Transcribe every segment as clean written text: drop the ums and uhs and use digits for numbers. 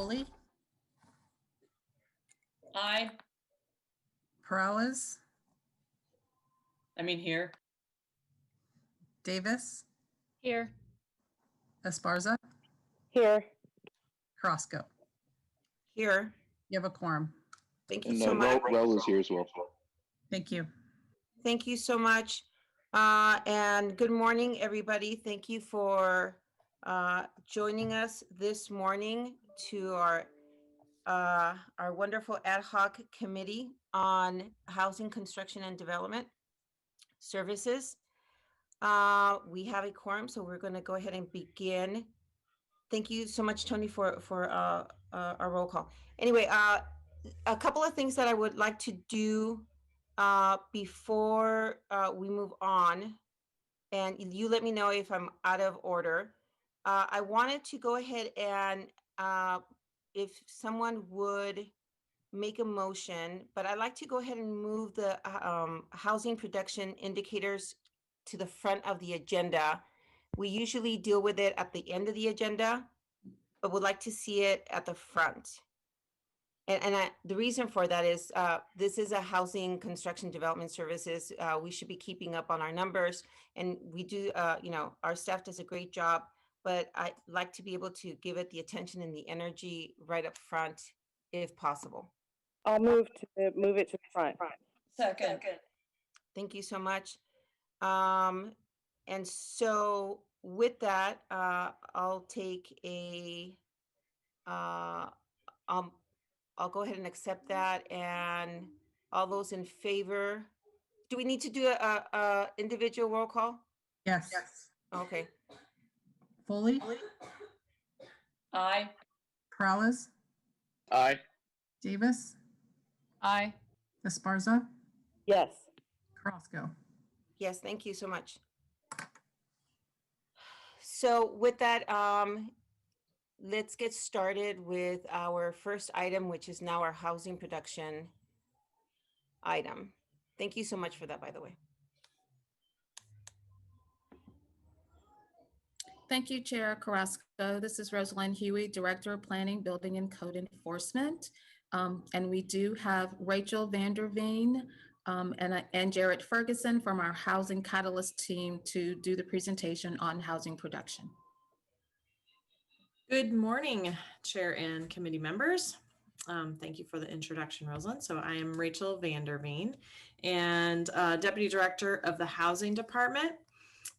Foley, Aye. Peralez, Here. Davis, Here. Esparza, Here. Carrasco. Here. You have a quorum. Thank you And so much. Rel is here as well. Thank you. Thank you so much. And good morning, everybody. Thank you for joining us this morning to our wonderful ad hoc committee on housing, construction, and development services. We have a quorum, so we're going to go ahead and begin. Thank you so much, Tony, for our roll call. Anyway, a couple of things that I would like to do before we move on, and you let me know if I'm out of order. I wanted to go ahead and if someone would make a motion, but I'd like to go ahead and move the housing production indicators to the front of the agenda. We usually deal with it at the end of the agenda, but would like to see it at the front. And the reason for that is this is a housing construction development services. We should be keeping up on our numbers, and we do, our staff does a great job, but I'd like to be able to give it the attention and the energy right up front if possible. I'll move it to the front. Second. Thank you so much. And so with that, I'll take I'll go ahead and accept that. And all those in favor, do we need to do a individual roll call? Yes. Okay. Foley, Aye. Peralez, Aye. Davis, Aye. Esparza, Yes. Carrasco. Yes, thank you so much. So with that, let's get started with our first item, which is now our housing production item. Thank you so much for that, by the way. Thank you, Chair Carrasco. This is Rosalyn Huey, Director of Planning, Building and Code Enforcement. And we do have Rachel Vanderveen and Jared Ferguson from our Housing Catalyst team to do the presentation on housing production. Good morning, Chair and committee members. Thank you for the introduction, Rosalind. So I am Rachel Vanderveen and Deputy Director of the Housing Department.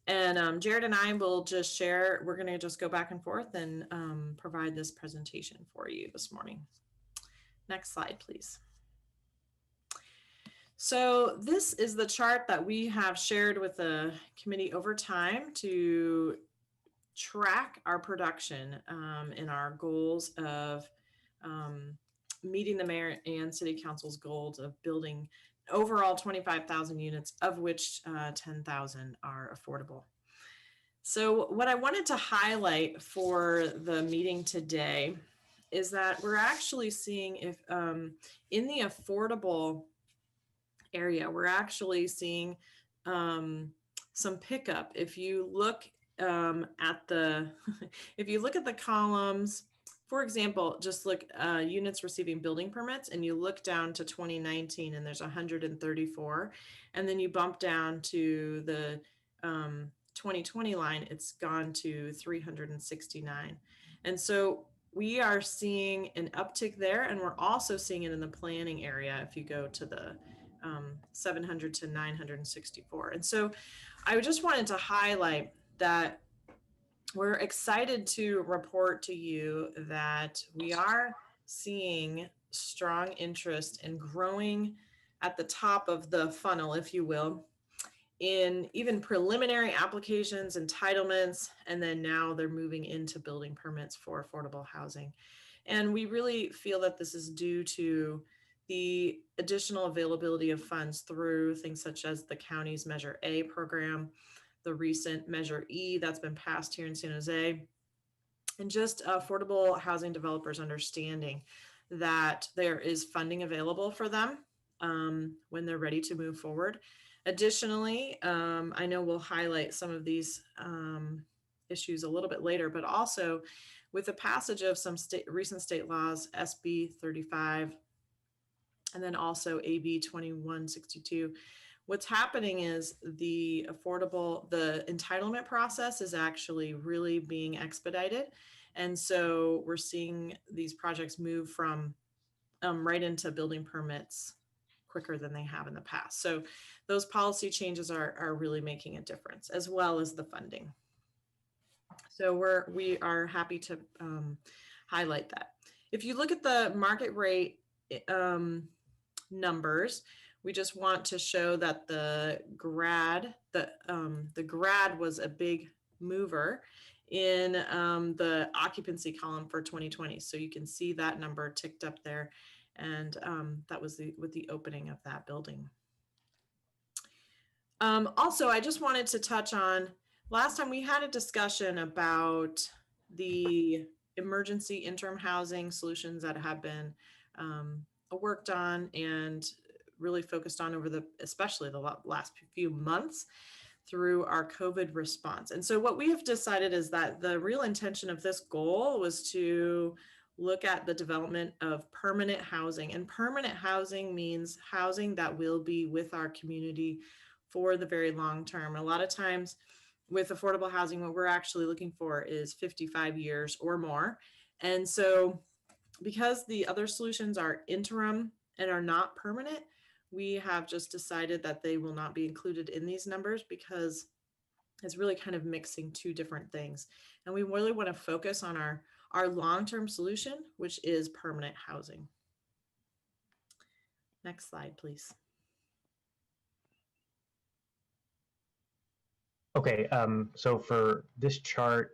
And Jared and I will just share, we're gonna just go back and forth and provide this presentation for you this morning. Next slide, please. So this is the chart that we have shared with the committee over time to track our production and our goals of meeting the mayor and city council's goals of building overall 25,000 units, of which 10,000 are affordable. So what I wanted to highlight for the meeting today is that we're actually seeing if in the affordable area, we're actually seeing some pickup. If you look at the if you look at the columns, for example, just look units receiving building permits, and you look down to 2019 and there's 134, and then you bump down to the 2020 line, it's gone to 369. And so we are seeing an uptick there, and we're also seeing it in the planning area if you go to the 700 to 964. And so I just wanted to highlight that we're excited to report to you that we are seeing strong interest and growing at the top of the funnel, if you will, in even preliminary applications, entitlements, and then now they're moving into building permits for affordable housing. And we really feel that this is due to the additional availability of funds through things such as the county's Measure A program, the recent Measure E that's been passed here in San Jose, and just affordable housing developers understanding that there is funding available for them when they're ready to move forward. Additionally, I know we'll highlight some of these issues a little bit later, but also with the passage of some recent state laws, SB 35, and then also AB 2162, what's happening is the entitlement process is actually really being expedited. And so we're seeing these projects move from right into building permits quicker than they have in the past. So those policy changes are really making a difference, as well as the funding. So we are happy to highlight that. If you look at the market rate numbers, we just want to show that the grad was a big mover in the occupancy column for 2020. So you can see that number ticked up there, and that was with the opening of that building. Also, I just wanted to touch on, last time we had a discussion about the emergency interim housing solutions that have been worked on and really focused on especially the last few months through our COVID response. And so what we have decided is that the real intention of this goal was to look at the development of permanent housing. And permanent housing means housing that will be with our community for the very long term. And a lot of times with affordable housing, what we're actually looking for is 55 years or more. And so because the other solutions are interim and are not permanent, we have just decided that they will not be included in these numbers because it's really kind of mixing two different things. And we really want to focus on our long-term solution, which is permanent housing. Next slide, please. Okay, so for this chart,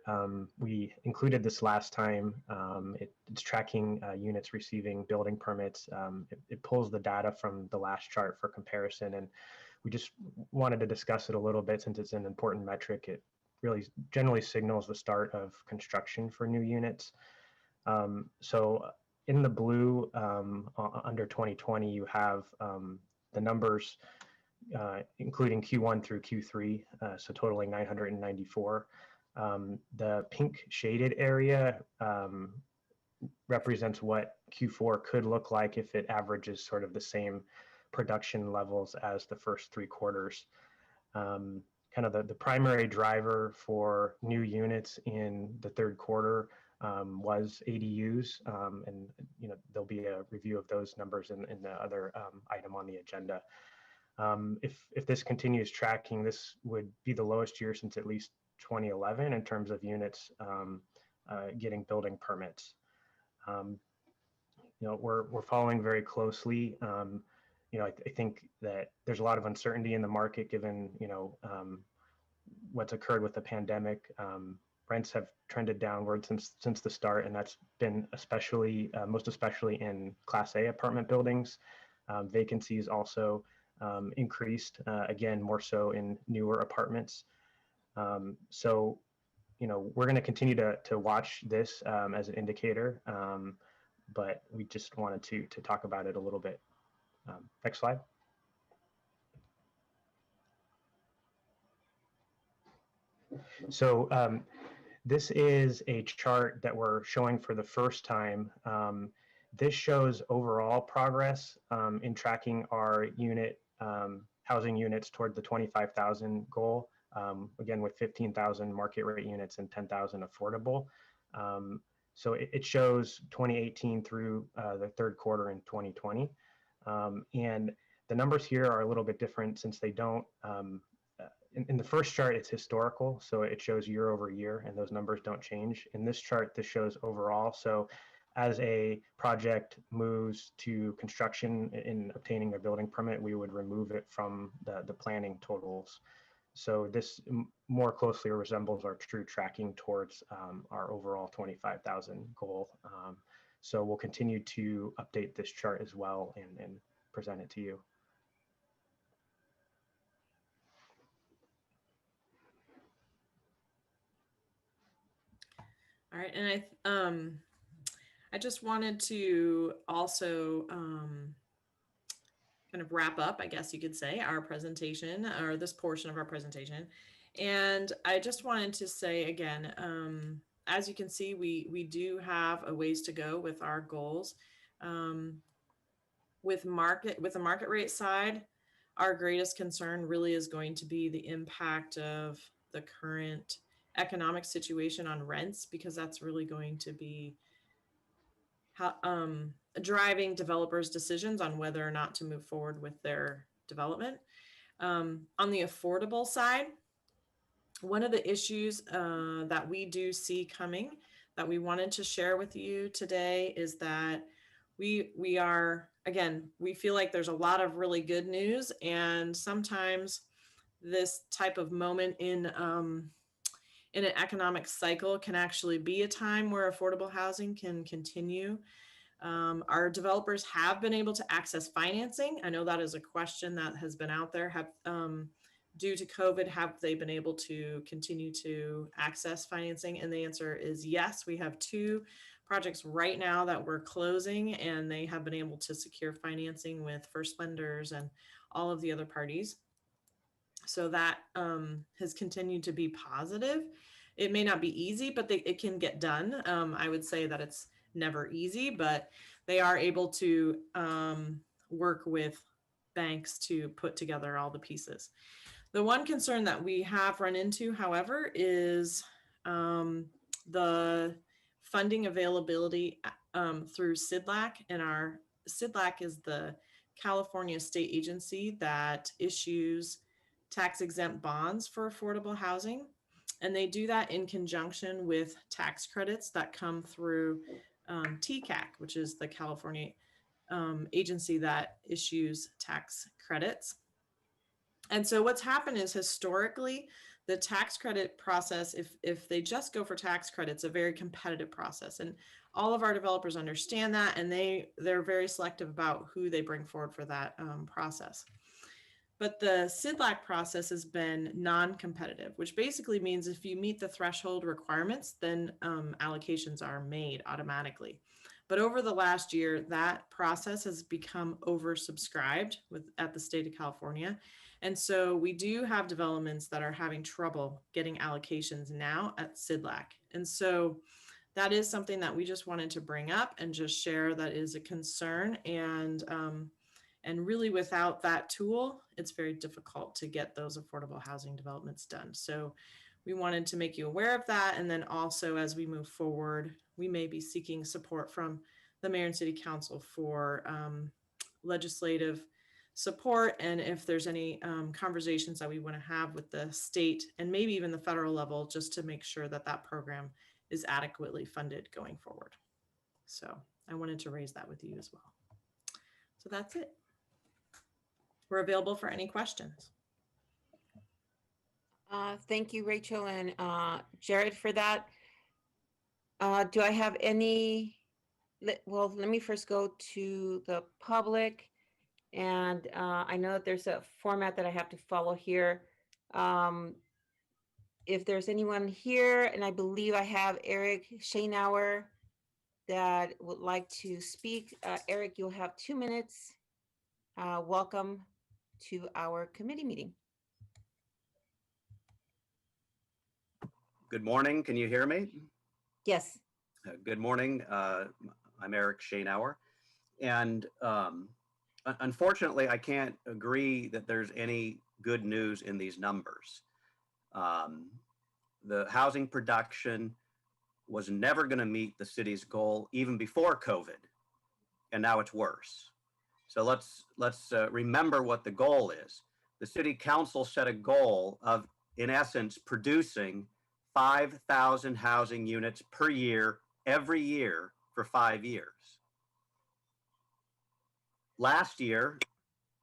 we included this last time. It's tracking units receiving building permits. It pulls the data from the last chart for comparison, and we just wanted to discuss it a little bit since it's an important metric. It really generally signals the start of construction for new units. So in the blue, under 2020, you have the numbers including Q1 through Q3, so totaling 994. The pink shaded area represents what Q4 could look like if it averages sort of the same production levels as the first 3 quarters. Kind of the primary driver for new units in the 3rd quarter was ADUs, and there'll be a review of those numbers in the other item on the agenda. If this continues tracking, this would be the lowest year since at least 2011 in terms of units getting building permits. We're following very closely. I think that there's a lot of uncertainty in the market given what's occurred with the pandemic. Rents have trended downward since the start, and that's been most especially in Class A apartment buildings. Vacancies also increased, again, more so in newer apartments. So, we're going to continue to watch this as an indicator, but we just wanted to talk about it a little bit. Next slide. So this is a chart that we're showing for the first time. This shows overall progress in tracking our housing units toward the 25,000 goal, again, with 15,000 market rate units and 10,000 affordable. So it shows 2018 through the 3rd quarter in 2020. And the numbers here are a little bit different since they don't, in the first chart, it's historical. So it shows year over year and those numbers don't change. In this chart, this shows overall. So as a project moves to construction in obtaining a building permit, we would remove it from the planning totals. So this more closely resembles our true tracking towards our overall 25,000 goal. So we'll continue to update this chart as well and present it to you. All right, and I just wanted to also kind of wrap up, I guess you could say, our presentation, or this portion of our presentation. And I just wanted to say again, as you can see, we do have a ways to go with our goals. With the market rate side, our greatest concern really is going to be the impact of the current economic situation on rents, because that's really going to be driving developers' decisions on whether or not to move forward with their development. On the affordable side, one of the issues that we do see coming that we wanted to share with you today is that we are, again, we feel like there's a lot of really good news, and sometimes this type of moment in an economic cycle can actually be a time where affordable housing can continue. Our developers have been able to access financing. I know that is a question that has been out there. Due to COVID, have they been able to continue to access financing? And the answer is yes. We have 2 projects right now that we're closing, and they have been able to secure financing with first lenders and all of the other parties. So that has continued to be positive. It may not be easy, but it can get done. I would say that it's never easy, but they are able to work with banks to put together all the pieces. The one concern that we have run into, however, is the funding availability through SJLAC, and our SJLAC is the California state agency that issues tax-exempt bonds for affordable housing. And they do that in conjunction with tax credits that come through TCAC, which is the California agency that issues tax credits. And so what's happened is historically, the tax credit process, if they just go for tax credits, a very competitive process. And all of our developers understand that, and they're very selective about who they bring forward for that process. But the SJLAC process has been non-competitive, which basically means if you meet the threshold requirements, then allocations are made automatically. But over the last year, that process has become oversubscribed at the state of California. And so we do have developments that are having trouble getting allocations now at SJLAC. And so that is something that we just wanted to bring up and just share that is a concern. And really without that tool, it's very difficult to get those affordable housing developments done. So we wanted to make you aware of that. And then also as we move forward, we may be seeking support from the Mayor and City Council for legislative support. And if there's any conversations that we want to have with the state and maybe even the federal level, just to make sure that that program is adequately funded going forward. So I wanted to raise that with you as well. So that's it. We're available for any questions. Thank you, Rachel and Jared, for that. Do I have any? Well, let me first go to the public. And I know that there's a format that I have to follow here. If there's anyone here, and I believe I have Eric Schoenauer that would like to speak. Eric, you'll have 2 minutes. Welcome to our committee meeting. Good morning. Can you hear me? Yes. Good morning. I'm Eric Schoenauer. And unfortunately, I can't agree that there's any good news in these numbers. The housing production was never going to meet the city's goal even before COVID, and now it's worse. So let's remember what the goal is. The city council set a goal of, in essence, producing 5,000 housing units per year, every year for 5 years. Last year,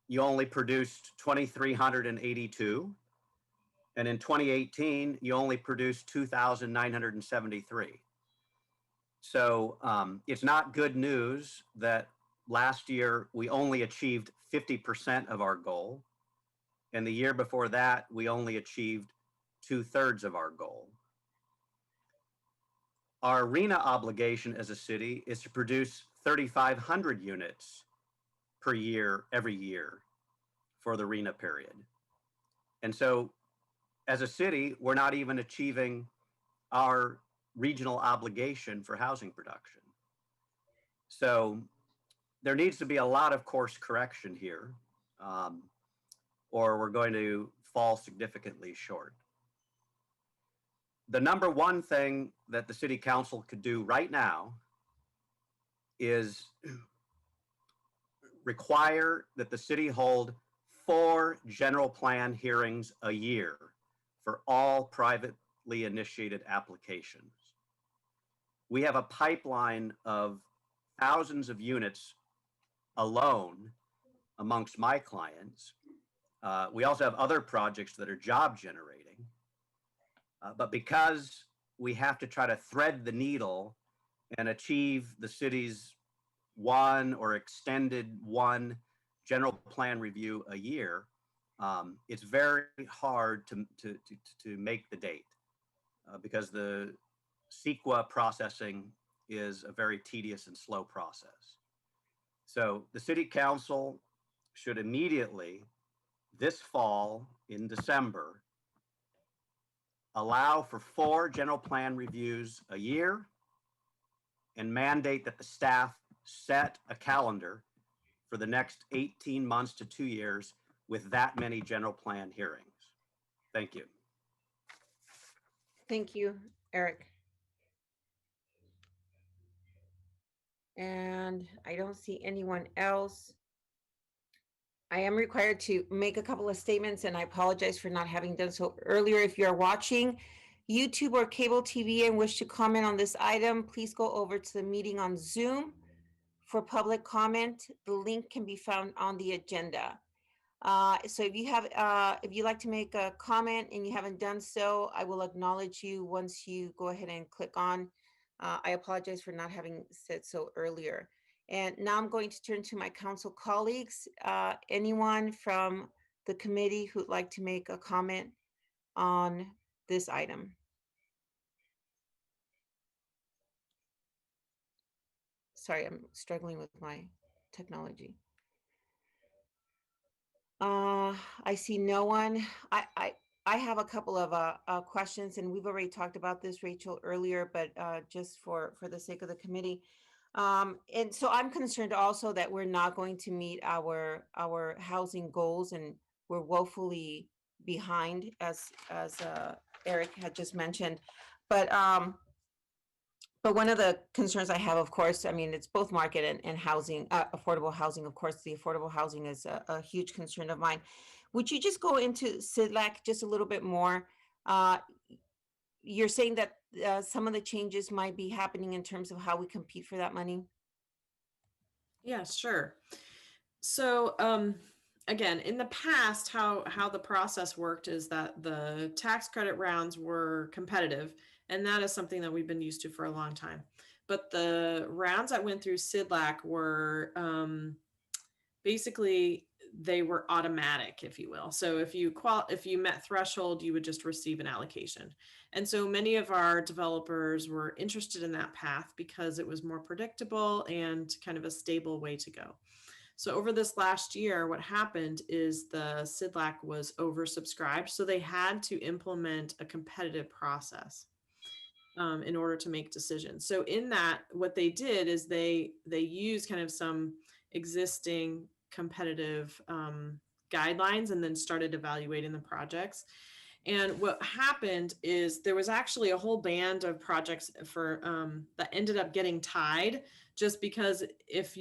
you only produced 2,382. And in 2018, you only produced 2,973. So it's not good news that last year we only achieved 50% of our goal. And the year before that, we only achieved 2/3 of our goal. Our RHNA obligation as a city is to produce 3,500 units per year, every year for the RHNA period. And so as a city, we're not even achieving our regional obligation for housing production. So there needs to be a lot of course correction here, or we're going to fall significantly short. The number one thing that the city council could do right now is require that the city hold 4 general plan hearings a year for all privately initiated applications. We have a pipeline of thousands of units alone amongst my clients. We also have other projects that are job generating. But because we have to try to thread the needle and achieve the city's 1 or extended 1 general plan review a year, it's very hard to make the date because the CEQA processing is a very tedious and slow process. So the city council should immediately, this fall in December, allow for 4 general plan reviews a year and mandate that the staff set a calendar for the next 18 months to 2 years with that many general plan hearings. Thank you. Thank you, Eric. And I don't see anyone else. I am required to make a couple of statements, and I apologize for not having done so earlier. If you're watching YouTube or cable TV and wish to comment on this item, please go over to the meeting on Zoom for public comment. The link can be found on the agenda. So if you'd like to make a comment and you haven't done so, I will acknowledge you once you go ahead and click on. I apologize for not having said so earlier. And now I'm going to turn to my council colleagues. Anyone from the committee who'd like to make a comment on this item? Sorry, I'm struggling with my technology. I see no one. I have a couple of questions, and we've already talked about this, Rachel, earlier, but just for the sake of the committee. And so I'm concerned also that we're not going to meet our housing goals, and we're woefully behind, as Eric had just mentioned. But one of the concerns I have, of course, I mean, it's both market and housing, affordable housing. Of course, the affordable housing is a huge concern of mine. Would you just go into SJLAC just a little bit more? You're saying that some of the changes might be happening in terms of how we compete for that money? Yeah, sure. So again, in the past, how the process worked is that the tax credit rounds were competitive, and that is something that we've been used to for a long time. But the rounds that went through SJLAC were basically, they were automatic, if you will. So if you met threshold, you would just receive an allocation. And so many of our developers were interested in that path because it was more predictable and kind of a stable way to go. So over this last year, what happened is the SJLAC was oversubscribed. So they had to implement a competitive process in order to make decisions. So in that, what they did is they used kind of some existing competitive guidelines and then started evaluating the projects. And what happened is there was actually a whole band of projects for that ended up getting tied, just because if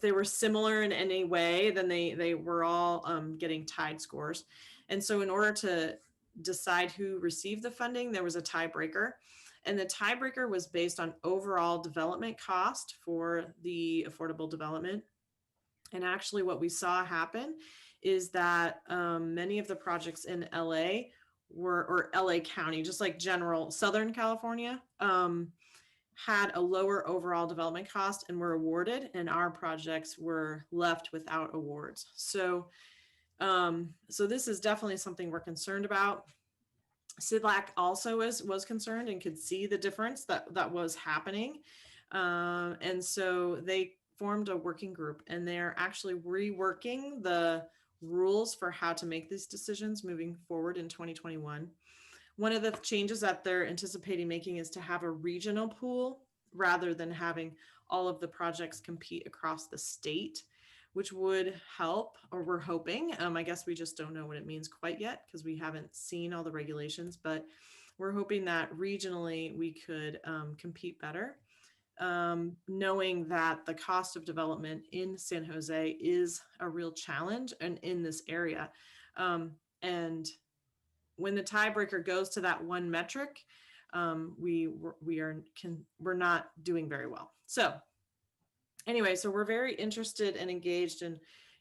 they were similar in any way, then they were all getting tied scores. And so in order to decide who received the funding, there was a tiebreaker. And the tiebreaker was based on overall development cost for the affordable development. And actually what we saw happen is that many of the projects in LA or LA County, just like general Southern California, had a lower overall development cost and were awarded, and our projects were left without awards. So this is definitely something we're concerned about. SJLAC also was concerned and could see the difference that was happening. And so they formed a working group, and they're actually reworking the rules for how to make these decisions moving forward in 2021. One of the changes that they're anticipating making is to have a regional pool rather than having all of the projects compete across the state, which would help, or we're hoping. I guess we just don't know what it means quite yet because we haven't seen all the regulations, but we're hoping that regionally we could compete better. Knowing that the cost of development in San Jose is a real challenge and in this area. And when the tiebreaker goes to that one metric, we're not doing very well. So anyway, so we're very interested and engaged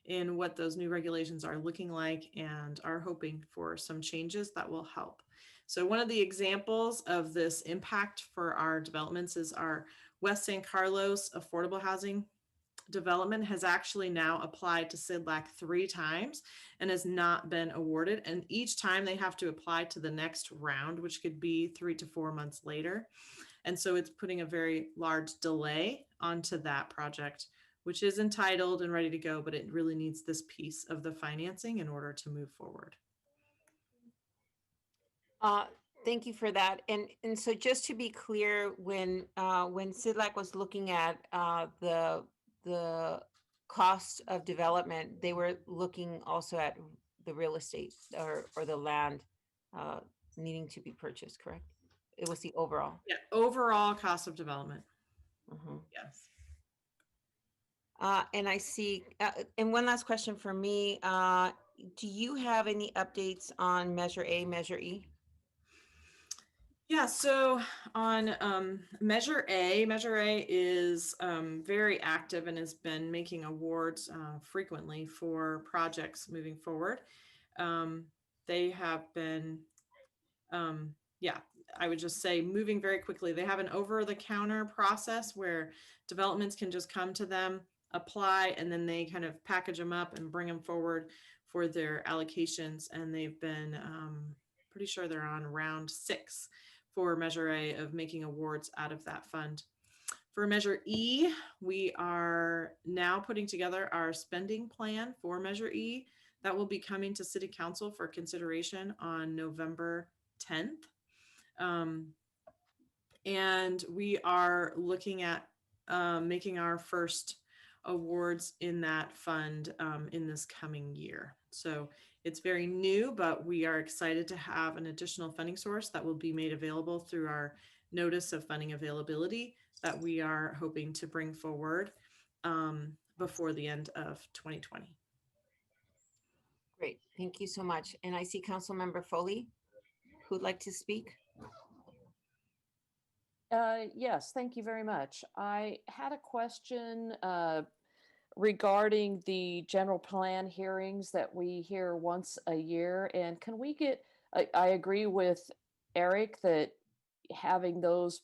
in what those new regulations are looking like and are hoping for some changes that will help. So one of the examples of this impact for our developments is our West San Carlos affordable housing development has actually now applied to SJPLans 3 times and has not been awarded. And each time they have to apply to the next round, which could be 3 to 4 months later. And so it's putting a very large delay onto that project, which is entitled and ready to go, but it really needs this piece of the financing in order to move forward. Thank you for that. And so just to be clear, when SJPLans was looking at the cost of development, they were looking also at the real estate or the land needing to be purchased, correct? It was the overall. Yeah, overall cost of development. Mhm. Yes. And I see, and one last question for me. Do you have any updates on Measure A, Measure E? Yeah, so on Measure A is very active and has been making awards frequently for projects moving forward. They have been, yeah, I would just say moving very quickly. They have an over-the-counter process where developments can just come to them, apply, and then they kind of package them up and bring them forward for their allocations. And they've been pretty sure they're on round 6 for Measure A of making awards out of that fund. For Measure E, we are now putting together our spending plan for Measure E that will be coming to City Council for consideration on November 10th. And we are looking at making our first awards in that fund in this coming year. So it's very new, but we are excited to have an additional funding source that will be made available through our notice of funding availability that we are hoping to bring forward before the end of 2020. Great, thank you so much. And I see Councilmember Foley, who'd like to speak. Yes, thank you very much. I had a question regarding the general plan hearings that we hear once a year. And can we get, I agree with Eric that having those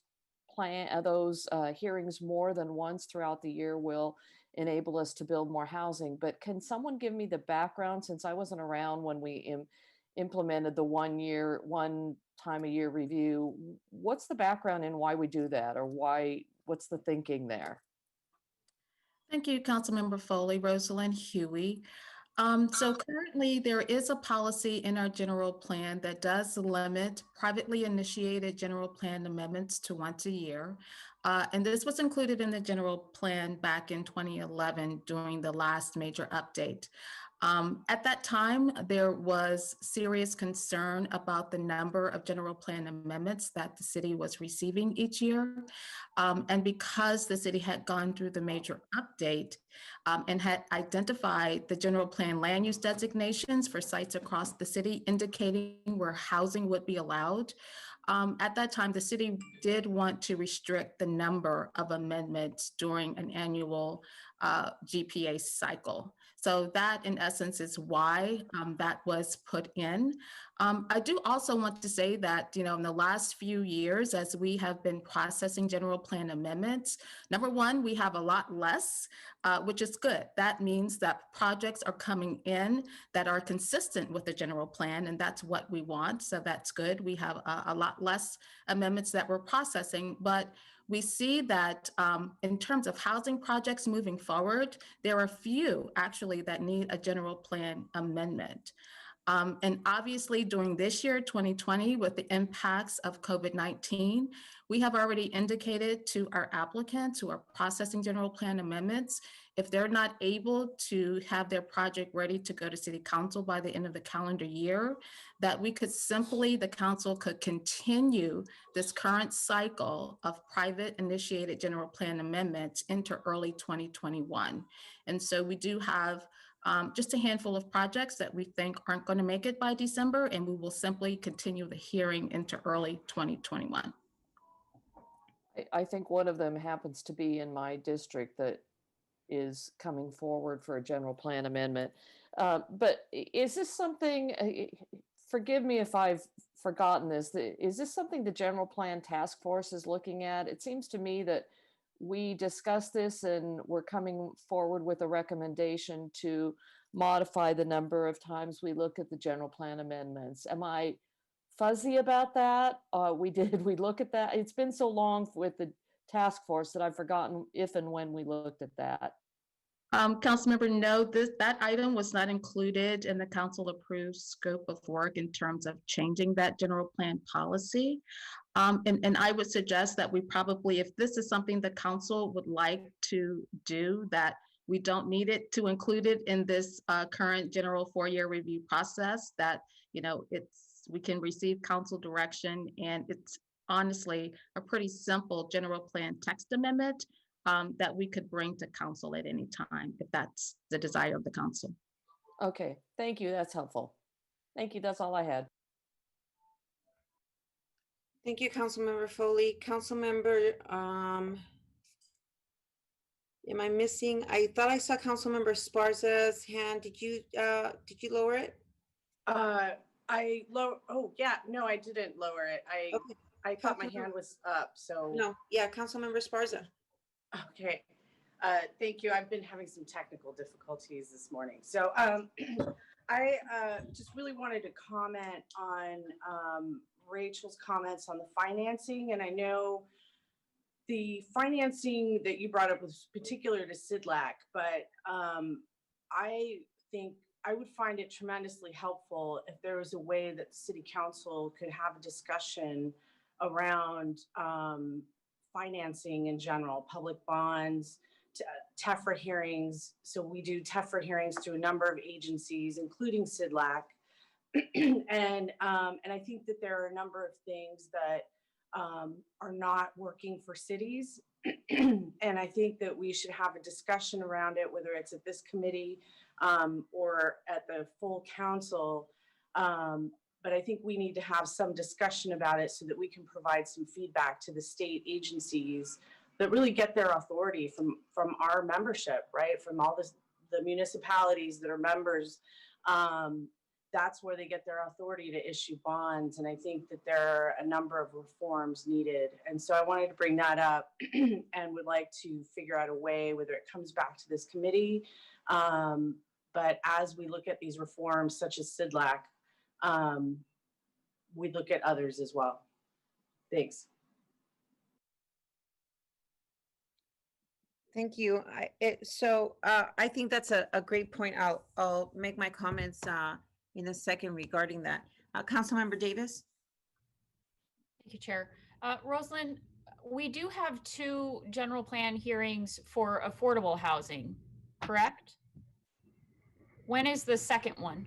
hearings more than once throughout the year will enable us to build more housing. But can someone give me the background, since I wasn't around when we implemented the one time a year review? What's the background and why we do that, or what's the thinking there? Thank you, Councilmember Foley. Rosalind Huey. So currently there is a policy in our general plan that does limit privately initiated general plan amendments to once a year. And this was included in the general plan back in 2011 during the last major update. At that time, there was serious concern about the number of general plan amendments that the city was receiving each year. And because the city had gone through the major update and had identified the general plan land use designations for sites across the city indicating where housing would be allowed, at that time, the city did want to restrict the number of amendments during an annual GPA cycle. So that, in essence, is why that was put in. I do also want to say that, in the last few years, as we have been processing general plan amendments, number one, we have a lot less, which is good. That means that projects are coming in that are consistent with the general plan, and that's what we want. So that's good. We have a lot less amendments that we're processing, but we see that in terms of housing projects moving forward, there are few actually that need a general plan amendment. And obviously during this year, 2020, with the impacts of COVID-19, we have already indicated to our applicants who are processing general plan amendments, if they're not able to have their project ready to go to City Council by the end of the calendar year, that we could simply, the council could continue this current cycle of private initiated general plan amendments into early 2021. And so we do have just a handful of projects that we think aren't going to make it by December, and we will simply continue the hearing into early 2021. I think one of them happens to be in my district that is coming forward for a general plan amendment. But is this something, forgive me if I've forgotten this, is this something the general plan task force is looking at? It seems to me that we discussed this and we're coming forward with a recommendation to modify the number of times we look at the general plan amendments. Am I fuzzy about that? We look at that? It's been so long with the task force that I've forgotten if and when we looked at that. Councilmember, no, that item was not included in the council approved scope of work in terms of changing that general plan policy. And I would suggest that we probably, if this is something the council would like to do, that we don't need it to include it in this current general 4-year review process, that, we can receive council direction, and it's honestly a pretty simple general plan text amendment that we could bring to council at any time, if that's the desire of the council. Okay, thank you. That's helpful. Thank you. That's all I had. Thank you, Councilmember Foley. Councilmember, am I missing? I thought I saw Councilmember Esparza's hand. Did you lower it? Oh yeah, no, I didn't lower it. Okay. I thought my hand was up, so. No, yeah, Councilmember Esparza. Okay, thank you. I've been having some technical difficulties this morning. So I just really wanted to comment on Rachel's comments on the financing. And I know the financing that you brought up was particular to SIDLAC, but I think I would find it tremendously helpful if there was a way that the city council could have a discussion around financing in general, public bonds, TEFRA hearings. So we do TEFRA hearings through a number of agencies, including SIDLAC. And I think that there are a number of things that are not working for cities. And I think that we should have a discussion around it, whether it's at this committee or at the full council. But I think we need to have some discussion about it so that we can provide some feedback to the state agencies that really get their authority from our membership, right? From all the municipalities that are members. That's where they get their authority to issue bonds. And I think that there are a number of reforms needed. And so I wanted to bring that up and would like to figure out a way, whether it comes back to this committee. But as we look at these reforms, such as SIDLAC, we look at others as well. Thanks. Thank you. I think that's a great point. I'll make my comments in a second regarding that. Councilmember Davis. Thank you, Chair. Rosalind, we do have 2 general plan hearings for affordable housing, correct? When is the second one?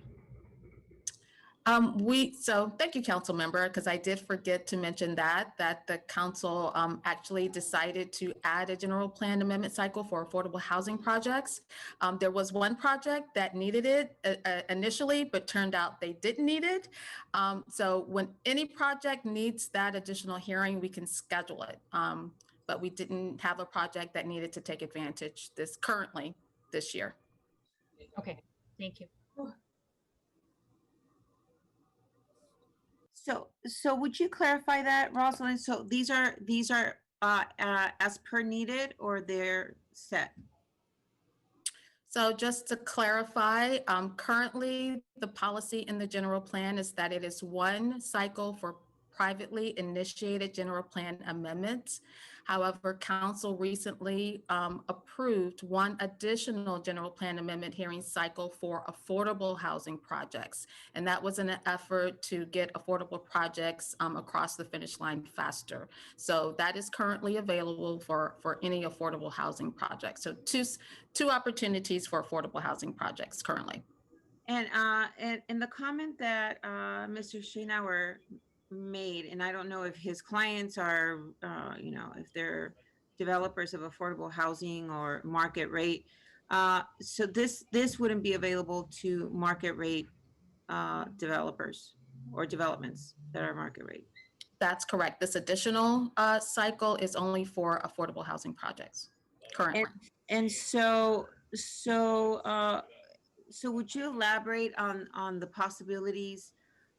So thank you, council member, because I did forget to mention that the council actually decided to add a general plan amendment cycle for affordable housing projects. There was one project that needed it initially, but turned out they didn't need it. So when any project needs that additional hearing, we can schedule it. But we didn't have a project that needed to take advantage this year. Okay, thank you. So would you clarify that, Rosalind? So these are as per needed, or they're set? So just to clarify, currently the policy in the general plan is that it is one cycle for privately initiated general plan amendments. However, council recently approved one additional general plan amendment hearing cycle for affordable housing projects. And that was in an effort to get affordable projects across the finish line faster. So that is currently available for any affordable housing project. So two opportunities for affordable housing projects currently. And the comment that Mr. Schaenauer made, and I don't know if his clients are, if they're developers of affordable housing or market rate. So this wouldn't be available to market rate developers or developments that are market rate. That's correct. This additional cycle is only for affordable housing projects currently. And so would you elaborate on the possibilities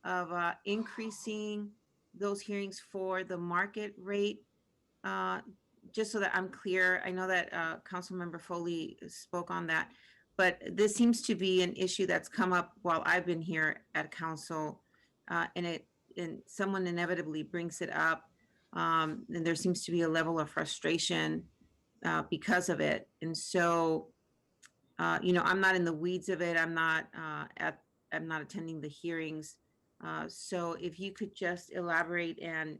of increasing those hearings for the market rate? Just so that I'm clear, I know that Councilmember Foley spoke on that, but this seems to be an issue that's come up while I've been here at council, and someone inevitably brings it up, and there seems to be a level of frustration because of it. And so, I'm not in the weeds of it. I'm not attending the hearings. So if you could just elaborate and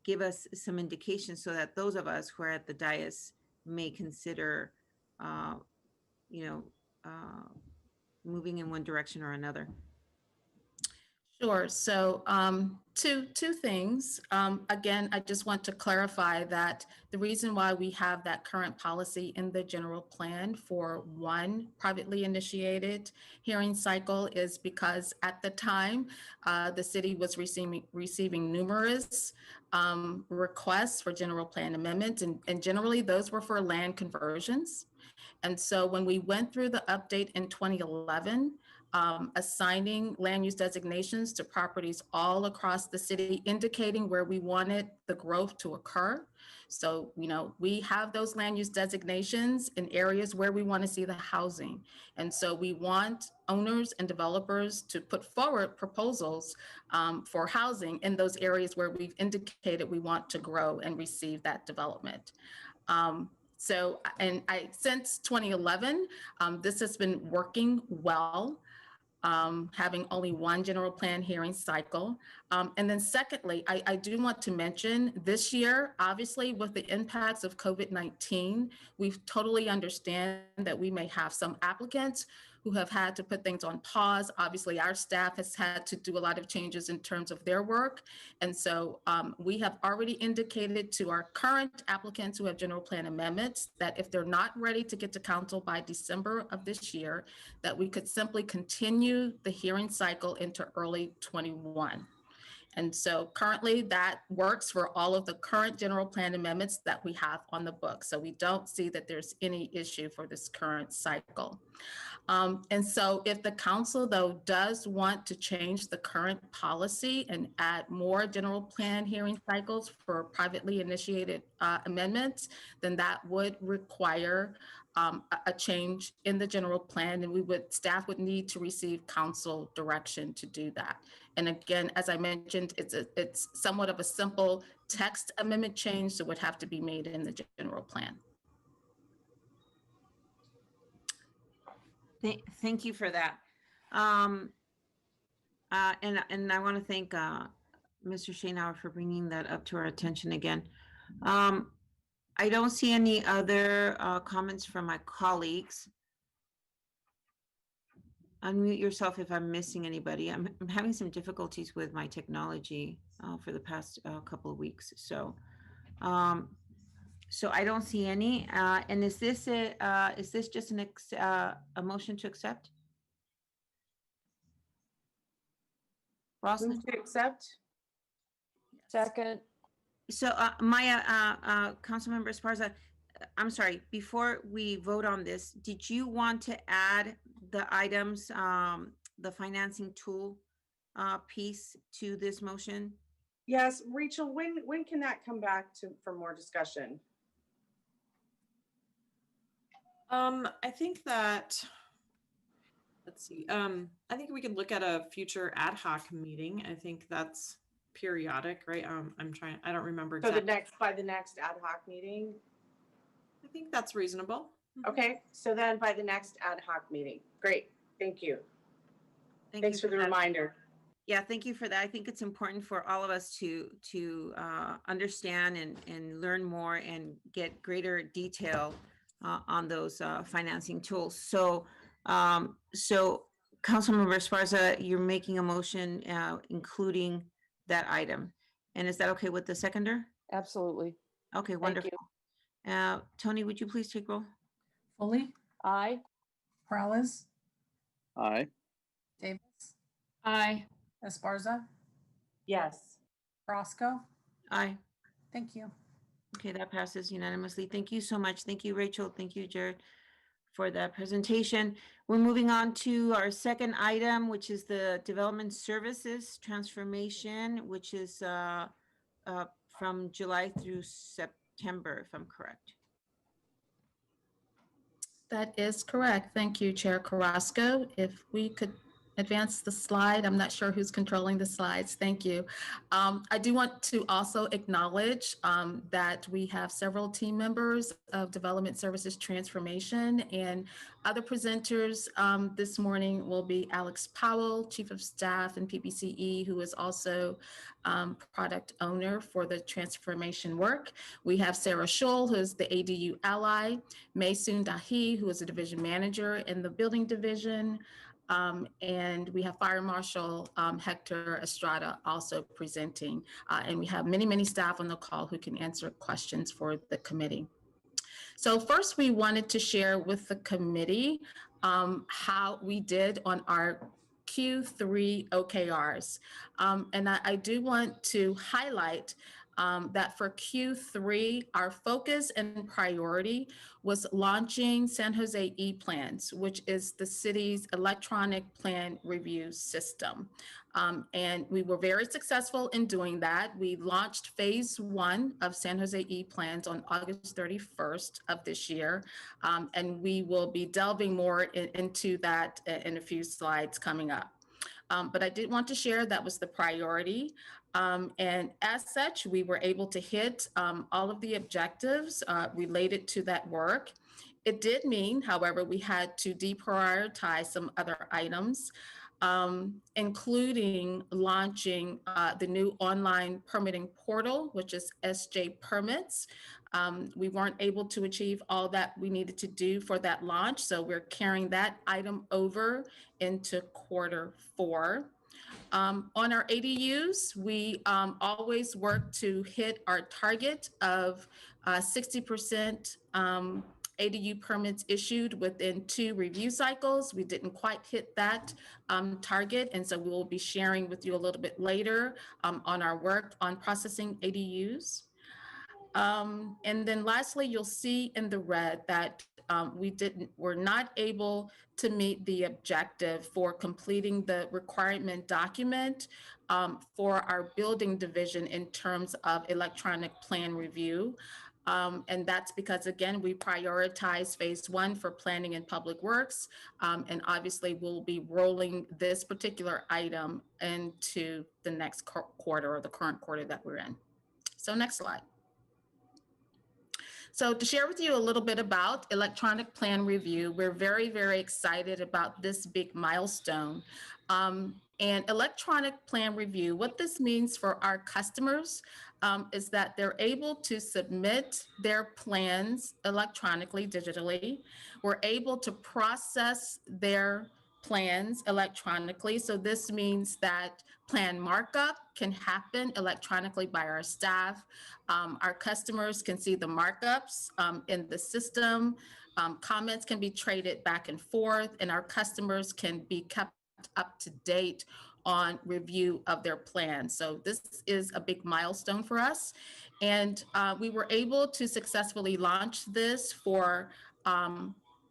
give us some indication so that those of us who are at the dais may consider, moving in one direction or another. Sure. So two things. Again, I just want to clarify that the reason why we have that current policy in the general plan for one privately initiated hearing cycle is because at the time, the city was receiving numerous requests for general plan amendments, and generally those were for land conversions. And so when we went through the update in 2011, assigning land use designations to properties all across the city, indicating where we wanted the growth to occur. So, we have those land use designations in areas where we want to see the housing. And so we want owners and developers to put forward proposals for housing in those areas where we've indicated we want to grow and receive that development. Since 2011, this has been working well. Having only one general plan hearing cycle. And then secondly, I do want to mention this year, obviously with the impacts of COVID-19, we totally understand that we may have some applicants who have had to put things on pause. Obviously, our staff has had to do a lot of changes in terms of their work. And so we have already indicated to our current applicants who have general plan amendments that if they're not ready to get to council by December of this year, that we could simply continue the hearing cycle into early 21. And so currently that works for all of the current general plan amendments that we have on the book. So we don't see that there's any issue for this current cycle. And so if the council, though, does want to change the current policy and add more general plan hearing cycles for privately initiated amendments, then that would require a change in the general plan, and staff would need to receive council direction to do that. And again, as I mentioned, it's somewhat of a simple text amendment change, so it would have to be made in the general plan. Thank you for that. And I want to thank Mr. Schaenauer for bringing that up to our attention again. I don't see any other comments from my colleagues. Unmute yourself if I'm missing anybody. I'm having some difficulties with my technology for the past couple of weeks. So I don't see any. And is this just a motion to accept? Roslyn? Move to accept. Second. So Maya, Councilmember Esparza, I'm sorry, before we vote on this, did you want to add the items, the financing tool piece to this motion? Yes, Rachel, when can that come back for more discussion? I think that, let's see, I think we could look at a future ad hoc meeting. I think that's periodic, right? I don't remember So exactly. by the next ad hoc meeting? I think that's reasonable. Okay, so then by the next ad hoc meeting. Great, thank you. Thank Thanks you for the that. reminder. Yeah, thank you for that. I think it's important for all of us to understand and learn more and get greater detail on those financing tools. So, Councilmember Esparza, you're making a motion including that item. And is that okay with the seconder? Absolutely. Okay, Thank wonderful. you. Tony, would you please take roll? Foley, Aye. Peralez, Aye. Davis, Aye. Esparza, Yes. Carrasco. Aye. Thank you. Okay, that passes unanimously. Thank you so much. Thank you, Rachel. Thank you, Jared, for that presentation. We're moving on to our second item, which is the development services transformation, which is from July through September, if I'm correct. That is correct. Thank you, Chair Carrasco. If we could advance the slide. I'm not sure who's controlling the slides. Thank you. I do want to also acknowledge that we have several team members of Development Services Transformation, and other presenters this morning will be Alex Powell, Chief of Staff and PBCE, who is also product owner for the transformation work. We have Sarah Scholl, who is the ADU ally, Maysoon Dahi, who is a division manager in the building division, and we have Fire Marshal Hector Estrada also presenting. And we have many, many staff on the call who can answer questions for the committee. So first, we wanted to share with the committee how we did on our Q3 OKRs. And I do want to highlight that for Q3, our focus and priority was launching San Jose SJePlans, which is the city's electronic plan review system. And we were very successful in doing that. We launched phase 1 of San Jose SJePlans on August 31st of this year. And we will be delving more into that in a few slides coming up. But I did want to share that was the priority. And as such, we were able to hit all of the objectives related to that work. It did mean, however, we had to deprioritize some other items, including launching the new online permitting portal, which is SJPermits. We weren't able to achieve all that we needed to do for that launch, so we're carrying that item over into Q4. On our ADUs, we always work to hit our target of 60% ADU permits issued within 2 review cycles. We didn't quite hit that target, and so we will be sharing with you a little bit later on our work on processing ADUs. And then lastly, you'll see in the red that we're not able to meet the objective for completing the requirement document for our building division in terms of electronic plan review. And that's because, again, we prioritize phase 1 for planning and public works. And obviously we'll be rolling this particular item into the next quarter, or the current quarter that we're in. So next slide. So to share with you a little bit about electronic plan review, we're very, very excited about this big milestone. And electronic plan review, what this means for our customers is that they're able to submit their plans electronically, digitally. We're able to process their plans electronically. So this means that plan markup can happen electronically by our staff. Our customers can see the markups in the system. Comments can be traded back and forth, and our customers can be kept up to date on review of their plans. So this is a big milestone for us. And we were able to successfully launch this for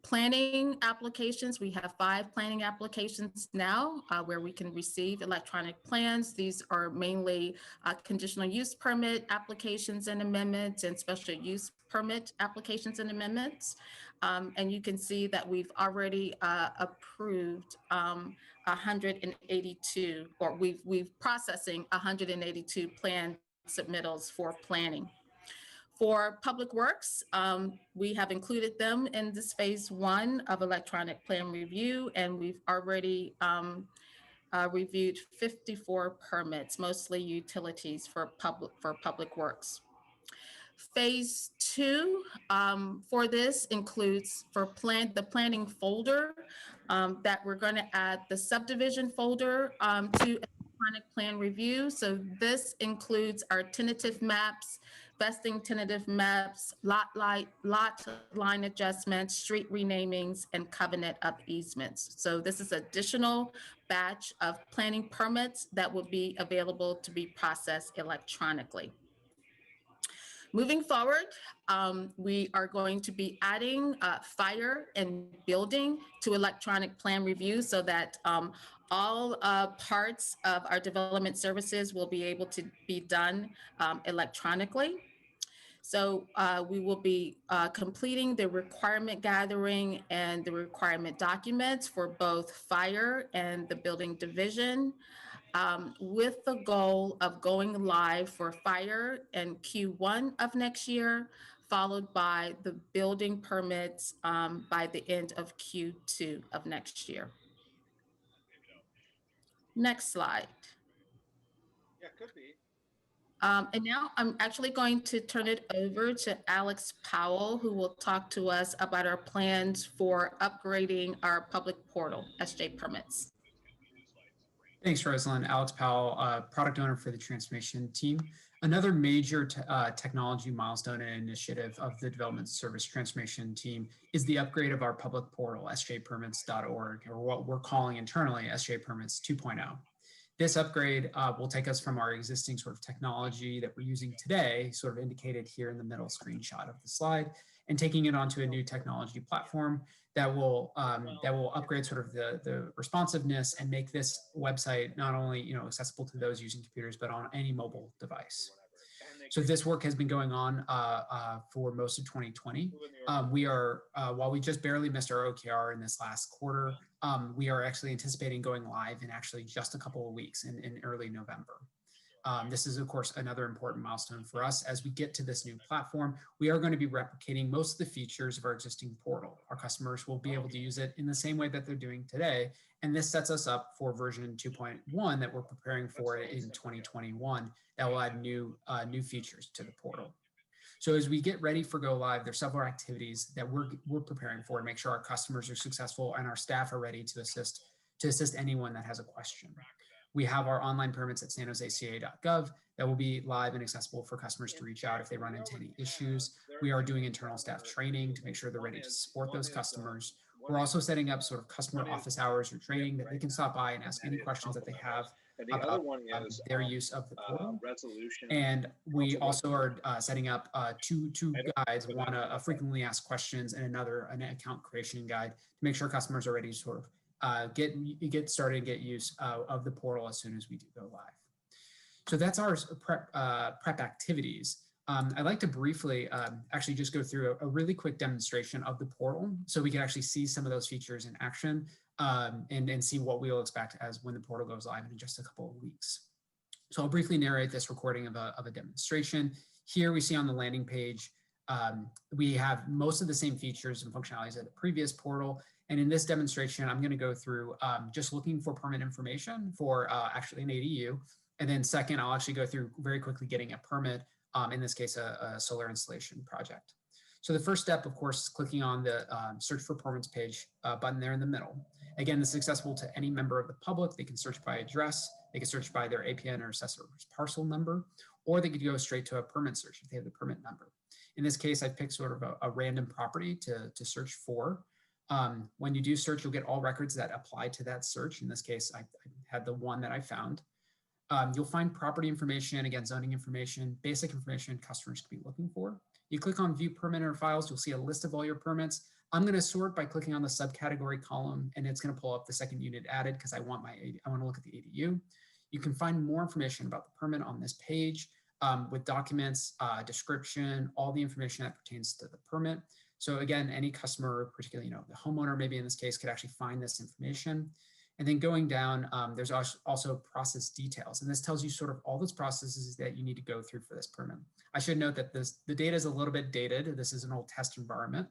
planning applications. We have 5 planning applications now where we can receive electronic plans. These are mainly conditional use permit applications and amendments, and special use permit applications and amendments. And you can see that we've already approved 182, or we've processing 182 plan submittals for planning. For Public Works, we have included them in this phase 1 of electronic plan review, and we've already reviewed 54 permits, mostly utilities for public works. Phase 2 for this includes for the planning folder that we're going to add the subdivision folder to electronic plan review. So this includes our tentative maps, vesting tentative maps, lot line adjustments, street renamings, and covenant of easements. So this is additional batch of planning permits that will be available to be processed electronically. Moving forward, we are going to be adding fire and building to electronic plan review so that all parts of our development services will be able to be done electronically. So we will be completing the requirement gathering and the requirement documents for both fire and the building division, with the goal of going live for fire in Q1 of next year, followed by the building permits by the end of Q2 of next year. Next slide. Yeah, could be. And now I'm actually going to turn it over to Alex Powell, who will talk to us about our plans for upgrading our public portal, SJPermits. Thanks, Rosalind. Alex Powell, product owner for the transformation team. Another major technology milestone and initiative of the development service transformation team is the upgrade of our public portal, SJPermits.org, or what we're calling internally SJPermits 2.0. This upgrade will take us from our existing sort of technology that we're using today, sort of indicated here in the middle screenshot of the slide, and taking it onto a new technology platform that will upgrade sort of the responsiveness and make this website not only accessible to those using computers, but on any mobile device. So this work has been going on for most of 2020. While we just barely missed our OKR in this last quarter, we are actually anticipating going live in actually just a couple of weeks in early November. This is, of course, another important milestone for us. As we get to this new platform, we are going to be replicating most of the features of our existing portal. Our customers will be able to use it in the same way that they're doing today. And this sets us up for version 2.1 that we're preparing for in 2021 that will add new features to the portal. So as we get ready for go live, there's several activities that we're preparing for to make sure our customers are successful and our staff are ready to assist anyone that has a question. We have our online permits at sanjoseca.gov that will be live and accessible for customers to reach out if they run into any issues. We are doing internal staff training to make sure they're ready to support those customers. We're also setting up sort of customer office hours or training that they can stop by and ask any questions that they have about their use of the portal. And we also are setting up two guides, one a frequently asked questions and another an account creation guide to make sure customers are ready to sort of get started and get use of the portal as soon as we do go live. So that's our prep activities. I'd like to briefly actually just go through a really quick demonstration of the portal so we can actually see some of those features in action and see what we will expect as when the portal goes live in just a couple of weeks. So I'll briefly narrate this recording of a demonstration. Here we see on the landing page, we have most of the same features and functionalities as the previous portal. And in this demonstration, I'm going to go through just looking for permit information for actually an ADU. And then second, I'll actually go through very quickly getting a permit, in this case, a solar installation project. So the first step, of course, is clicking on the search for permits page button there in the middle. Again, this is accessible to any member of the public. They can search by address, they can search by their APN or assessor's parcel number, or they could go straight to a permit search if they have the permit number. In this case, I picked sort of a random property to search for. When you do search, you'll get all records that apply to that search. In this case, I had the one that I found. You'll find property information, again, zoning information, basic information customers could be looking for. You click on view permit or files, you'll see a list of all your permits. I'm going to sort by clicking on the subcategory column, and it's going to pull up the second unit added because I want to look at the ADU. You can find more information about the permit on this page with documents, description, all the information that pertains to the permit. So again, any customer, particularly, the homeowner, maybe in this case, could actually find this information. And then going down, there's also process details. And this tells you sort of all those processes that you need to go through for this permit. I should note that the data is a little bit dated. This is an old test environment.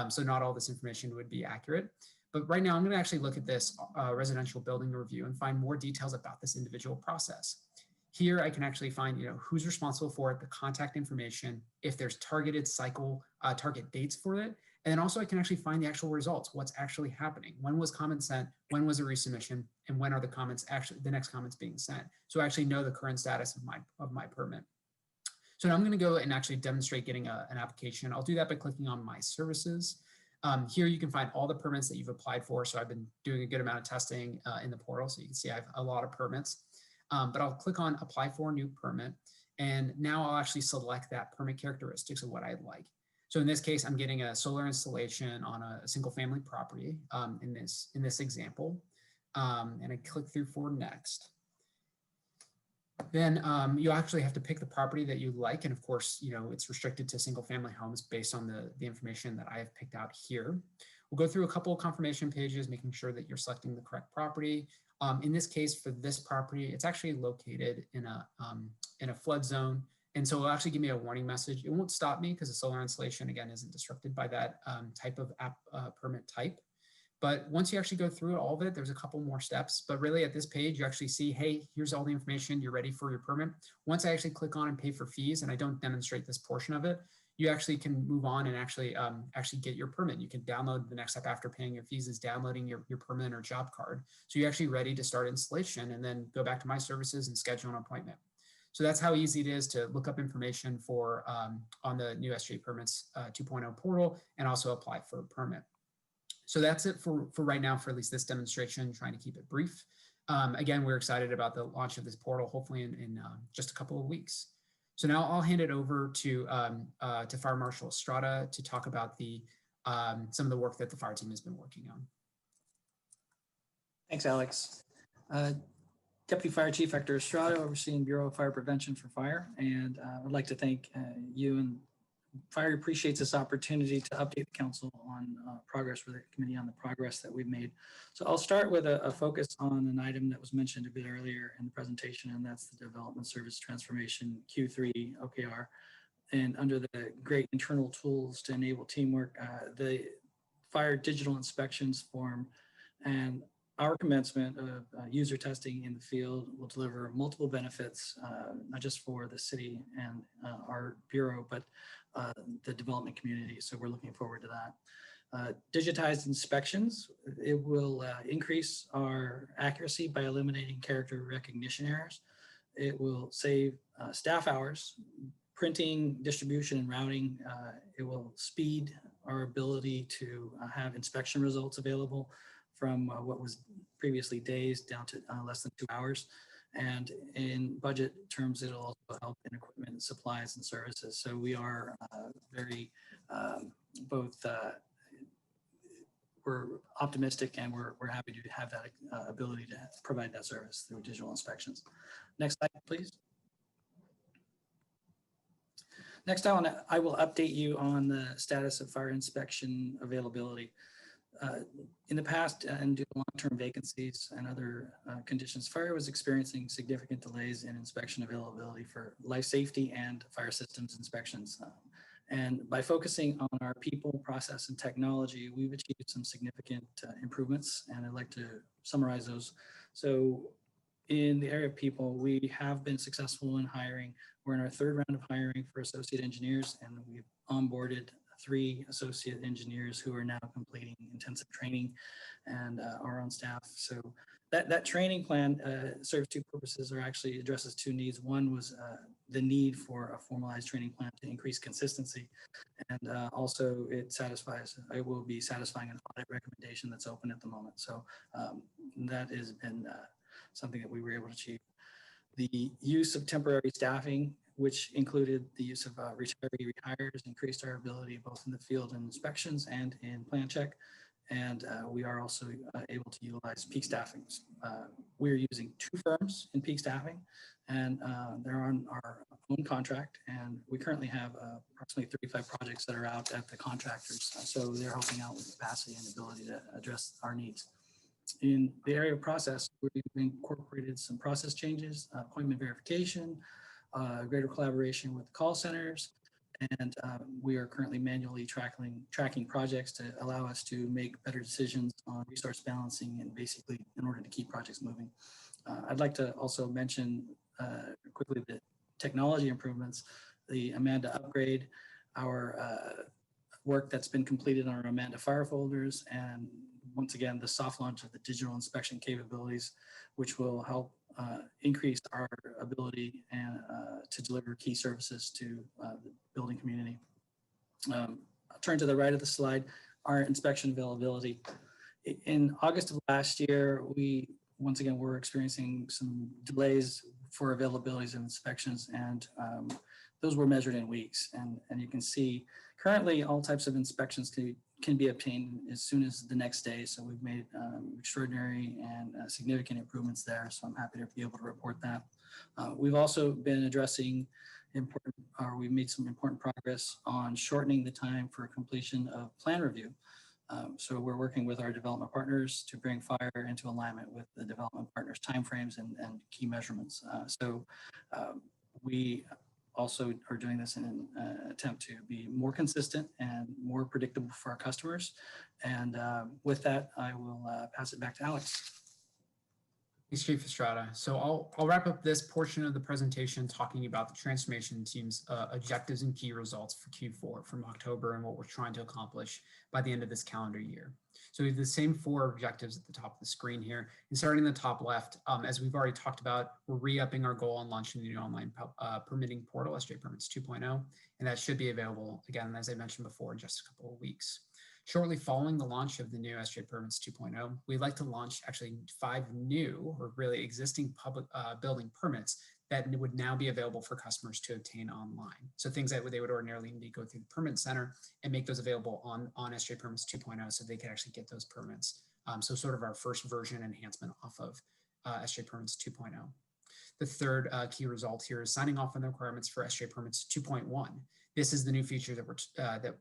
So not all this information would be accurate. But right now I'm gonna actually look at this residential building review and find more details about this individual process. Here I can actually find, who's responsible for it, the contact information, if there's targeted target dates for it. And then also I can actually find the actual results, what's actually happening. When was comment sent? When was a resubmission? And when are the next comments being sent? So I actually know the current status of my permit. So now I'm going to go and actually demonstrate getting an application. I'll do that by clicking on My Services. Here you can find all the permits that you've applied for. So I've been doing a good amount of testing in the portal. So you can see I have a lot of permits, but I'll click on Apply for a New Permit. And now I'll actually select that permit characteristics of what I'd like. So in this case, I'm getting a solar installation on a single family property in this example. And I click through for Next. Then you actually have to pick the property that you like. And of course, it's restricted to single family homes based on the information that I have picked out here. We'll go through a couple of confirmation pages, making sure that you're selecting the correct property. In this case, for this property, it's actually located in a flood zone. And so it'll actually give me a warning message. It won't stop me because the solar installation, again, isn't disrupted by that type of permit type. But once you actually go through all of it, there's a couple more steps. But really at this page, you actually see, hey, here's all the information. You're ready for your permit. Once I actually click on and pay for fees, and I don't demonstrate this portion of it, you actually can move on and actually get your permit. You can download the next step after paying your fees is downloading your permit or job card. So you're actually ready to start installation and then go back to My Services and schedule an appointment. So that's how easy it is to look up information for on the new SJePlans 2.0 portal and also apply for a permit. So that's it for right now, for at least this demonstration, trying to keep it brief. Again, we're excited about the launch of this portal, hopefully in just a couple of weeks. So now I'll hand it over to Fire Marshal Estrada to talk about some of the work that the fire team has been working on. Thanks, Alex. Deputy Fire Chief Hector Estrada, overseeing Bureau of Fire Prevention for Fire. And I'd like to thank you, and Fire appreciates this opportunity to update the council on progress with the committee on the progress that we've made. So I'll start with a focus on an item that was mentioned a bit earlier in the presentation, and that's the Development Service Transformation Q3 OKR. And under the great internal tools to enable teamwork, the fire digital inspections form and our commencement of user testing in the field will deliver multiple benefits, not just for the city and our bureau, but the development community. So we're looking forward to that. Digitized inspections, it will increase our accuracy by eliminating character recognition errors. It will save staff hours, printing, distribution, and routing. It will speed our ability to have inspection results available from what was previously days down to less than 2 hours. And in budget terms, it'll also help in equipment, supplies, and services. So we are very we're optimistic, and we're happy to have that ability to provide that service through digital inspections. Next slide, please. Next, I will update you on the status of fire inspection availability. In the past, and due to long-term vacancies and other conditions, fire was experiencing significant delays in inspection availability for life safety and fire systems inspections. And by focusing on our people, process, and technology, we've achieved some significant improvements, and I'd like to summarize those. So in the area of people, we have been successful in hiring. We're in our third round of hiring for associate engineers, and we've onboarded 3 associate engineers who are now completing intensive training and are on staff. So that training plan serves 2 purposes, or actually addresses 2 needs. One was the need for a formalized training plan to increase consistency. And also it will be satisfying an audit recommendation that's open at the moment. So that has been something that we were able to achieve. The use of temporary staffing, which included the use of retiree rehires, increased our ability both in the field and inspections and in plan check. And we are also able to utilize peak staffing. We're using 2 firms in peak staffing, and they're on our own contract. And we currently have approximately 35 projects that are out at the contractors. So they're helping out with capacity and ability to address our needs. In the area of process, we've incorporated some process changes, appointment verification, greater collaboration with call centers, and we are currently manually tracking projects to allow us to make better decisions on resource balancing and basically in order to keep projects moving. I'd like to also mention quickly the technology improvements, the Amanda upgrade, our work that's been completed on our Amanda fire folders, and once again, the soft launch of the digital inspection capabilities, which will help increase our ability and to deliver key services to the building community. I'll turn to the right of the slide, our inspection availability. In August of last year, we once again were experiencing some delays for availabilities of inspections, and those were measured in weeks. And you can see currently all types of inspections can be obtained as soon as the next day. So we've made extraordinary and significant improvements there. So I'm happy to be able to report that. We've also been addressing we've made some important progress on shortening the time for completion of plan review. So we're working with our development partners to bring fire into alignment with the development partners' timeframes and key measurements. We also are doing this in an attempt to be more consistent and more predictable for our customers. And with that, I will pass it back to Alex. Thanks, Chief Estrada. So I'll wrap up this portion of the presentation talking about the transformation team's objectives and key results for Q4 from October and what we're trying to accomplish by the end of this calendar year. So we have the same 4 objectives at the top of the screen here. And starting in the top left, as we've already talked about, we're re-upping our goal on launching the new online permitting portal, SJPermits 2.0, and that should be available, again, as I mentioned before, in just a couple of weeks. Shortly following the launch of the new SJPermits 2.0, we'd like to launch actually 5 new or really existing public building permits that would now be available for customers to obtain online. So things that they would ordinarily need to go through the permit center and make those available on SJPermits 2.0 so they can actually get those permits. So sort of our first version enhancement off of SJPermits 2.0. The third key result here is signing off on the requirements for SJPermits 2.1. This is the new feature that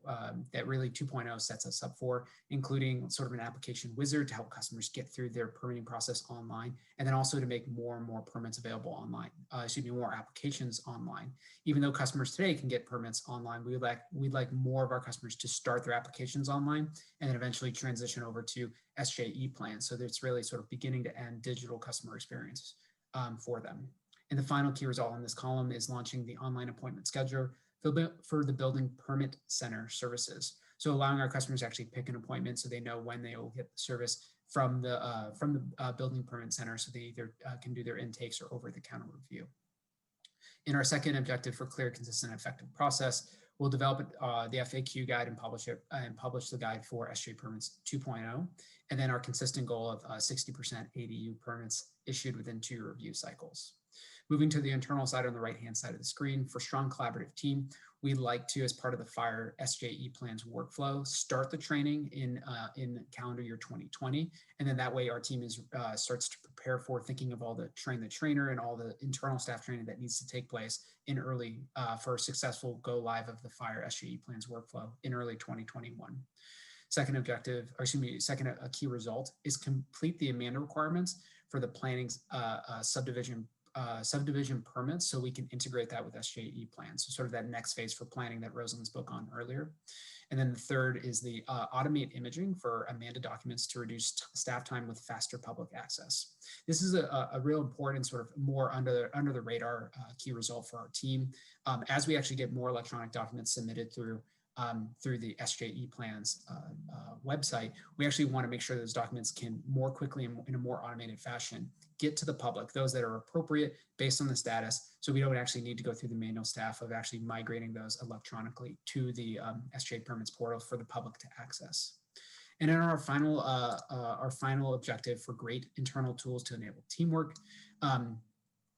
that really 2.0 sets us up for, including sort of an application wizard to help customers get through their permitting process online, and then also to make more and more permits available online. More applications online. Even though customers today can get permits online, we'd like more of our customers to start their applications online and then eventually transition over to SJePlans. So it's really sort of beginning to end digital customer experience for them. And the final key result in this column is launching the online appointment scheduler for the building permit center services. So allowing our customers to actually pick an appointment so they know when they will get the service from the building permit center, so they either can do their intakes or over-the-counter review. In our second objective for clear, consistent, and effective process, we'll develop the FAQ guide and publish the guide for SJPermits 2.0, and then our consistent goal of 60% ADU permits issued within 2 review cycles. Moving to the internal side on the right-hand side of the screen, for strong collaborative team, we'd like to, as part of the FIRE SJePlans workflow, start the training in calendar year 2020. And then that way our team starts to prepare for thinking of all the train the trainer and all the internal staff training that needs to take place in early, for a successful go live of the FIRE SJePlans workflow in early 2021. Second objective, or excuse me, second key result is complete the Amanda requirements for the planning's subdivision permits, so we can integrate that with SJePlans. So sort of that next phase for planning that Rosalind spoke on earlier. And then the third is the automate imaging for Amanda documents to reduce staff time with faster public access. This is a real important sort of more under the radar key result for our team. As we actually get more electronic documents submitted through the SJePlans website, we actually want to make sure those documents can more quickly and in a more automated fashion get to the public, those that are appropriate based on the status, so we don't actually need to go through the manual staff of actually migrating those electronically to the SJPermits portal for the public to access. And in our final objective for great internal tools to enable teamwork,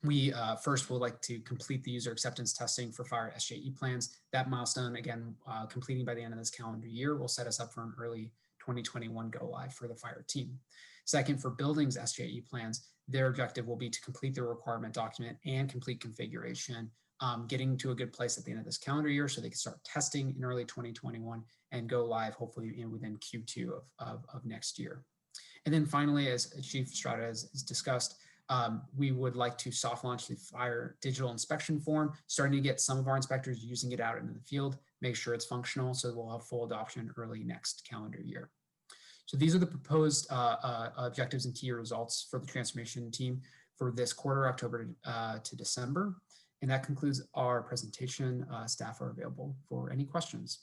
we first would like to complete the user acceptance testing for FIRE SJePlans. That milestone, again, completing by the end of this calendar year, will set us up for an early 2021 go live for the fire team. Second, for buildings SJePlans, their objective will be to complete the requirement document and complete configuration, getting to a good place at the end of this calendar year so they can start testing in early 2021 and go live hopefully within Q2 of next year. And then finally, as Chief Estrada has discussed, we would like to soft launch the fire digital inspection form, starting to get some of our inspectors using it out into the field, make sure it's functional, so we'll have full adoption early next calendar year. So these are the proposed objectives and key results for the transformation team for this quarter, October to December. And that concludes our presentation. Staff are available for any questions.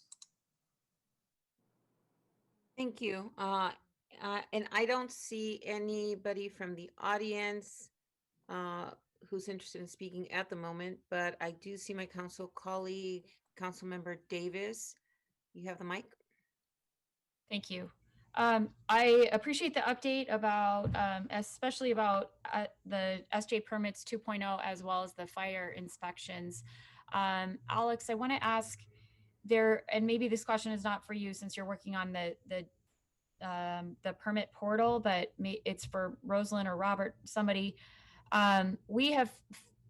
Thank you. And I don't see anybody from the audience who's interested in speaking at the moment, but I do see my council colleague, Councilmember Davis. You have the mic. Thank you. I appreciate the update about, especially about the SJ permits 2.0 as well as the fire inspections. Alex, I want to ask there, and maybe this question is not for you since you're working on the permit portal, but it's for Rosalind or Robert, somebody. We have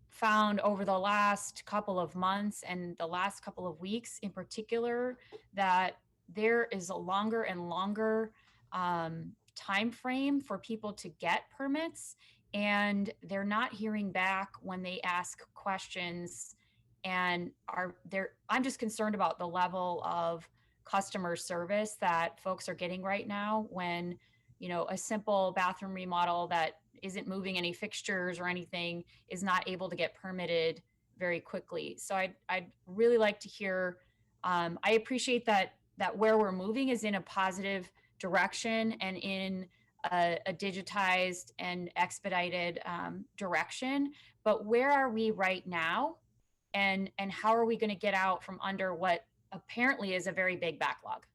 found over the last couple of months and the last couple of weeks in particular that there is a longer and longer time frame for people to get permits, and they're not hearing back when they ask questions, and I'm just concerned about the level of customer service that folks are getting right now when, you know, a simple bathroom remodel that isn't moving any fixtures or anything is not able to get permitted very quickly. So I'd really like to hear, I appreciate that where we're moving is in a positive direction and in a digitized and expedited direction, but where are we right now? And how are we going to get out from under what apparently is a very big backlog?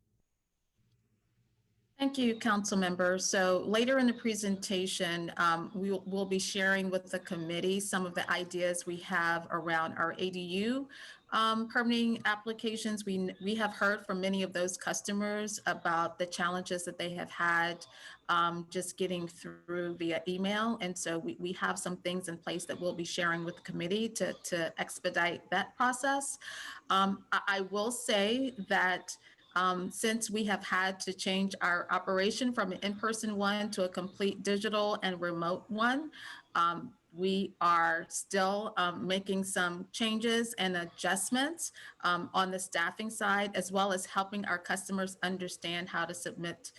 Thank you, Council Member. So later in the presentation, we'll be sharing with the committee some of the ideas we have around our ADU permitting applications. We have heard from many of those customers about the challenges that they have had just getting through via email. And so we have some things in place that we'll be sharing with the committee to expedite that process. I will say that since we have had to change our operation from an in-person one to a complete digital and remote one, we are still making some changes and adjustments on the staffing side, as well as helping our customers understand how to submit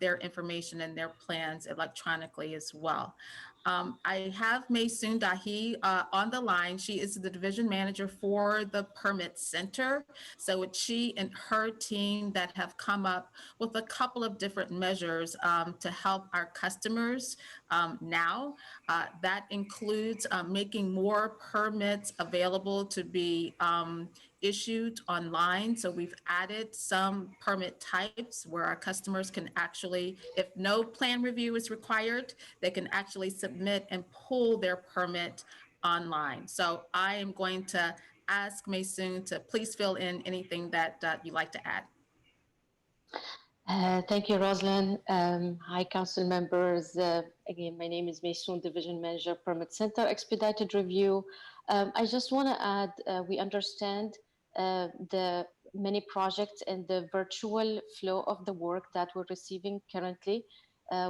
their information and their plans electronically as well. I have Maysoon Dahi on the line. She is the division manager for the Permit Center. So it's she and her team that have come up with a couple of different measures to help our customers now. That includes making more permits available to be issued online. So we've added some permit types where our customers can actually, if no plan review is required, they can actually submit and pull their permit online. So I am going to ask Maysoon to please fill in anything that you'd like to add. Thank you, Rosalind. Hi, council members. Again, my name is Maysoon, Division Manager, Permit Center, Expedited Review. I just want to add, we understand the many projects and the virtual flow of the work that we're receiving currently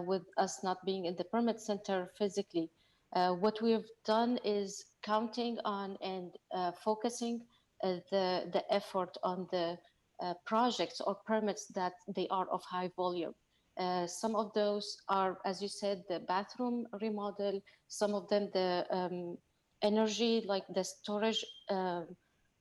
with us not being in the Permit Center physically. What we've done is counting on and focusing the effort on the projects or permits that they are of high volume. Some of those are, as you said, the bathroom remodel, some of them the energy, like the storage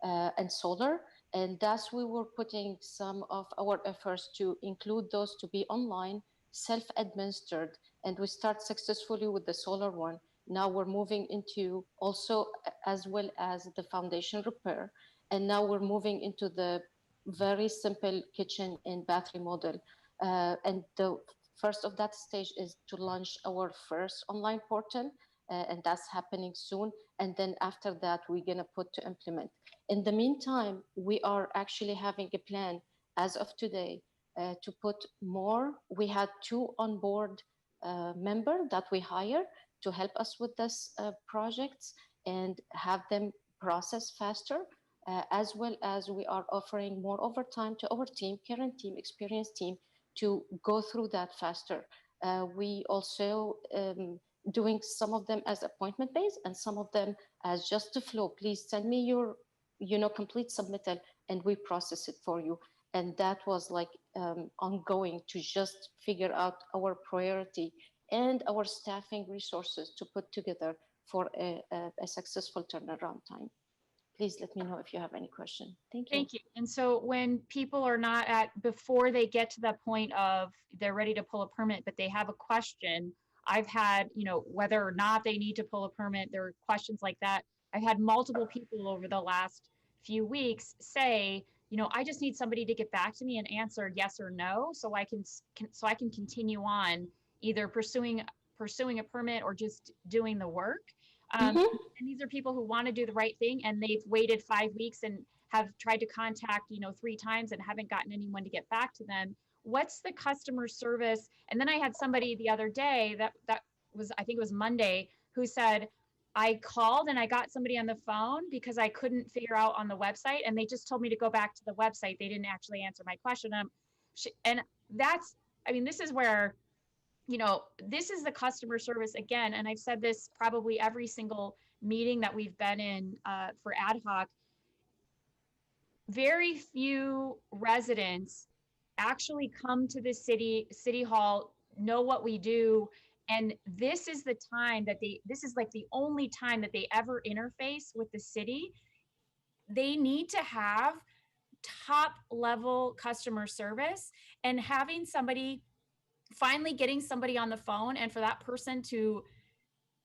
and solar. And thus we were putting some of our efforts to include those to be online, self-administered, and we start successfully with the solar one. Now we're moving into also as well as the foundation repair. And now we're moving into the very simple kitchen and bath remodel. And the first of that stage is to launch our first online portal, and that's happening soon. And then after that, we're gonna put to implement. In the meantime, we are actually having a plan as of today to put more. We had 2 on-board members that we hired to help us with this projects and have them process faster, as well as we are offering more overtime to our team, current team, experienced team, to go through that faster. We also doing some of them as appointment based and some of them as just the flow. Please send me your, complete submittal and we process it for you. And that was like ongoing to just figure out our priority and our staffing resources to put together for a successful turnaround time. Please let me know if you have any question. Thank you. Thank you. And so when people are not before they get to the point of they're ready to pull a permit, but they have a question, I've had, whether or not they need to pull a permit, there are questions like that. I've had multiple people over the last few weeks say, I just need somebody to get back to me and answer yes or no, so I can continue on either pursuing a permit or just doing the work. And these are people who want to do the right thing, and they've waited 5 weeks and have tried to contact, 3 times and haven't gotten anyone to get back to them. What's the customer service? And then I had somebody the other day that was, I think it was Monday, who said, I called and I got somebody on the phone because I couldn't figure out on the website, and they just told me to go back to the website. They didn't actually answer my question. And that's, this is where, this is the customer service again. And I've said this probably every single meeting that we've been in for ad hoc. Very few residents actually come to the city hall, know what we do. And this is the time that this is like the only time that they ever interface with the city. They need to have top level customer service, and having somebody, finally getting somebody on the phone, and for that person to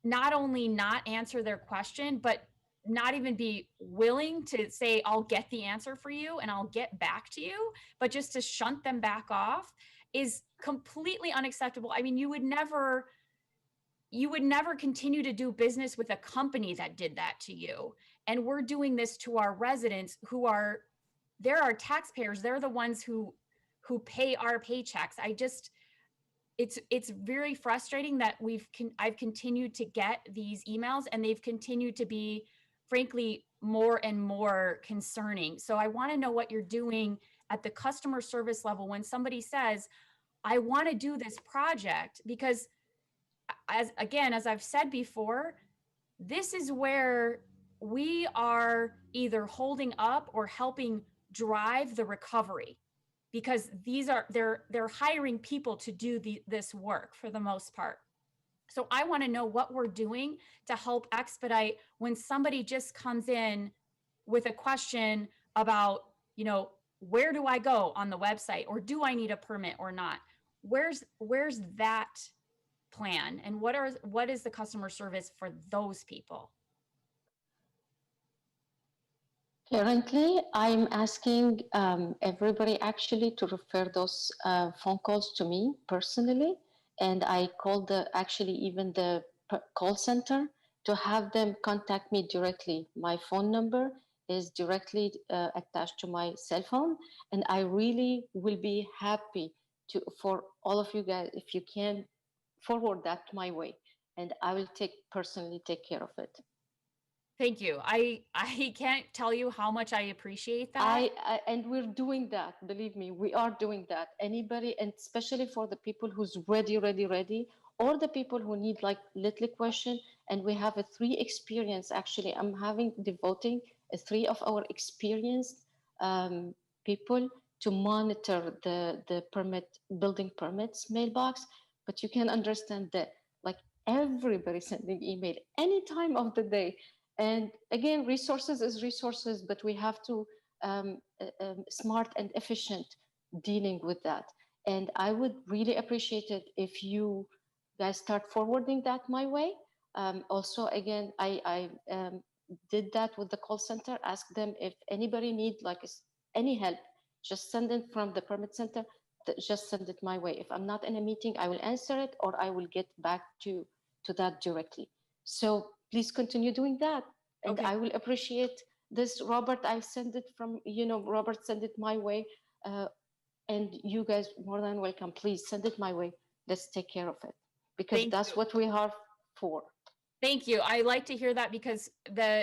not only not answer their question, but not even be willing to say, I'll get the answer for you and I'll get back to you, but just to shunt them back off is completely unacceptable. You would never continue to do business with a company that did that to you. And we're doing this to our residents they're our taxpayers. They're the ones who pay our paychecks. It's very frustrating that I've continued to get these emails, and they've continued to be, frankly, more and more concerning. So I want to know what you're doing at the customer service level when somebody says, I want to do this project, because as I've said before, this is where we are either holding up or helping drive the recovery, because they're hiring people to do this work for the most part. So I want to know what we're doing to help expedite when somebody just comes in with a question about, where do I go on the website, or do I need a permit or not? Where's that plan, and what is the customer service for those people? Currently, I'm asking everybody actually to refer those phone calls to me personally. And I called even the call center to have them contact me directly. My phone number is directly attached to my cell phone. And I really will be happy for all of you guys, if you can forward that my way. And I will personally take care of it. Thank you. I can't tell you how much I appreciate that. And we're doing that. Believe me, we are doing that. Anybody, and especially for the people who's ready, or the people who need like little question. And we have 3 experience. Actually, I'm devoting 3 of our experienced people to monitor the building permits mailbox. But you can understand that like everybody sending email any time of the day. And again, resources is resources, but we have to smart and efficient dealing with that. And I would really appreciate it if you guys start forwarding that my way. Also, again, I did that with the call center, ask them if anybody need any help, just send it from the permit center, just send it my way. If I'm not in a meeting, I will answer it, or I will get back to that directly. So please continue doing that. And okay. I will appreciate this. Robert, I send it from, Robert send it my way. And you guys more than welcome. Please send it my way. Let's take care of it because Thank that's you. what we are for. Thank you. I like to hear that because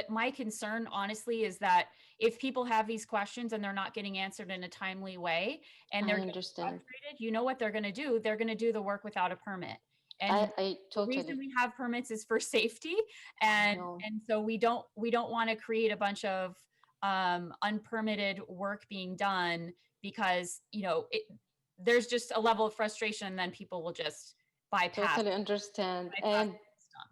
my concern honestly is that if people have these questions and they're not getting answered in a timely way and they're I getting understand. frustrated, you know what they're going to do? They're going to do the work without a permit. And I the reason totally we have permits is for safety. And know. so we don't want to create a bunch of unpermitted work being done because, you know, there's just a level of frustration and then people will just bypass. Totally understand. And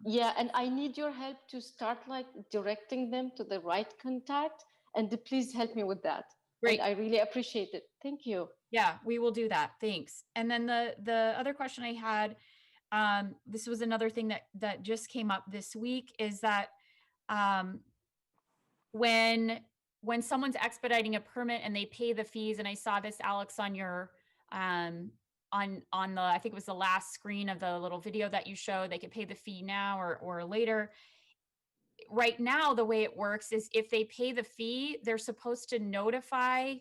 yeah, and I need your help to start like directing them to the right contact. And please help me with that. Great. And I really appreciate it. Thank you. Yeah, we will do that. Thanks. And then the other question I had, this was another thing that just came up this week is that when someone's expediting a permit and they pay the fees, and I saw this, Alex, on your on the, I think it was the last screen of the little video that you showed, they could pay the fee now or later. Right now, the way it works is if they pay the fee, they're supposed to notify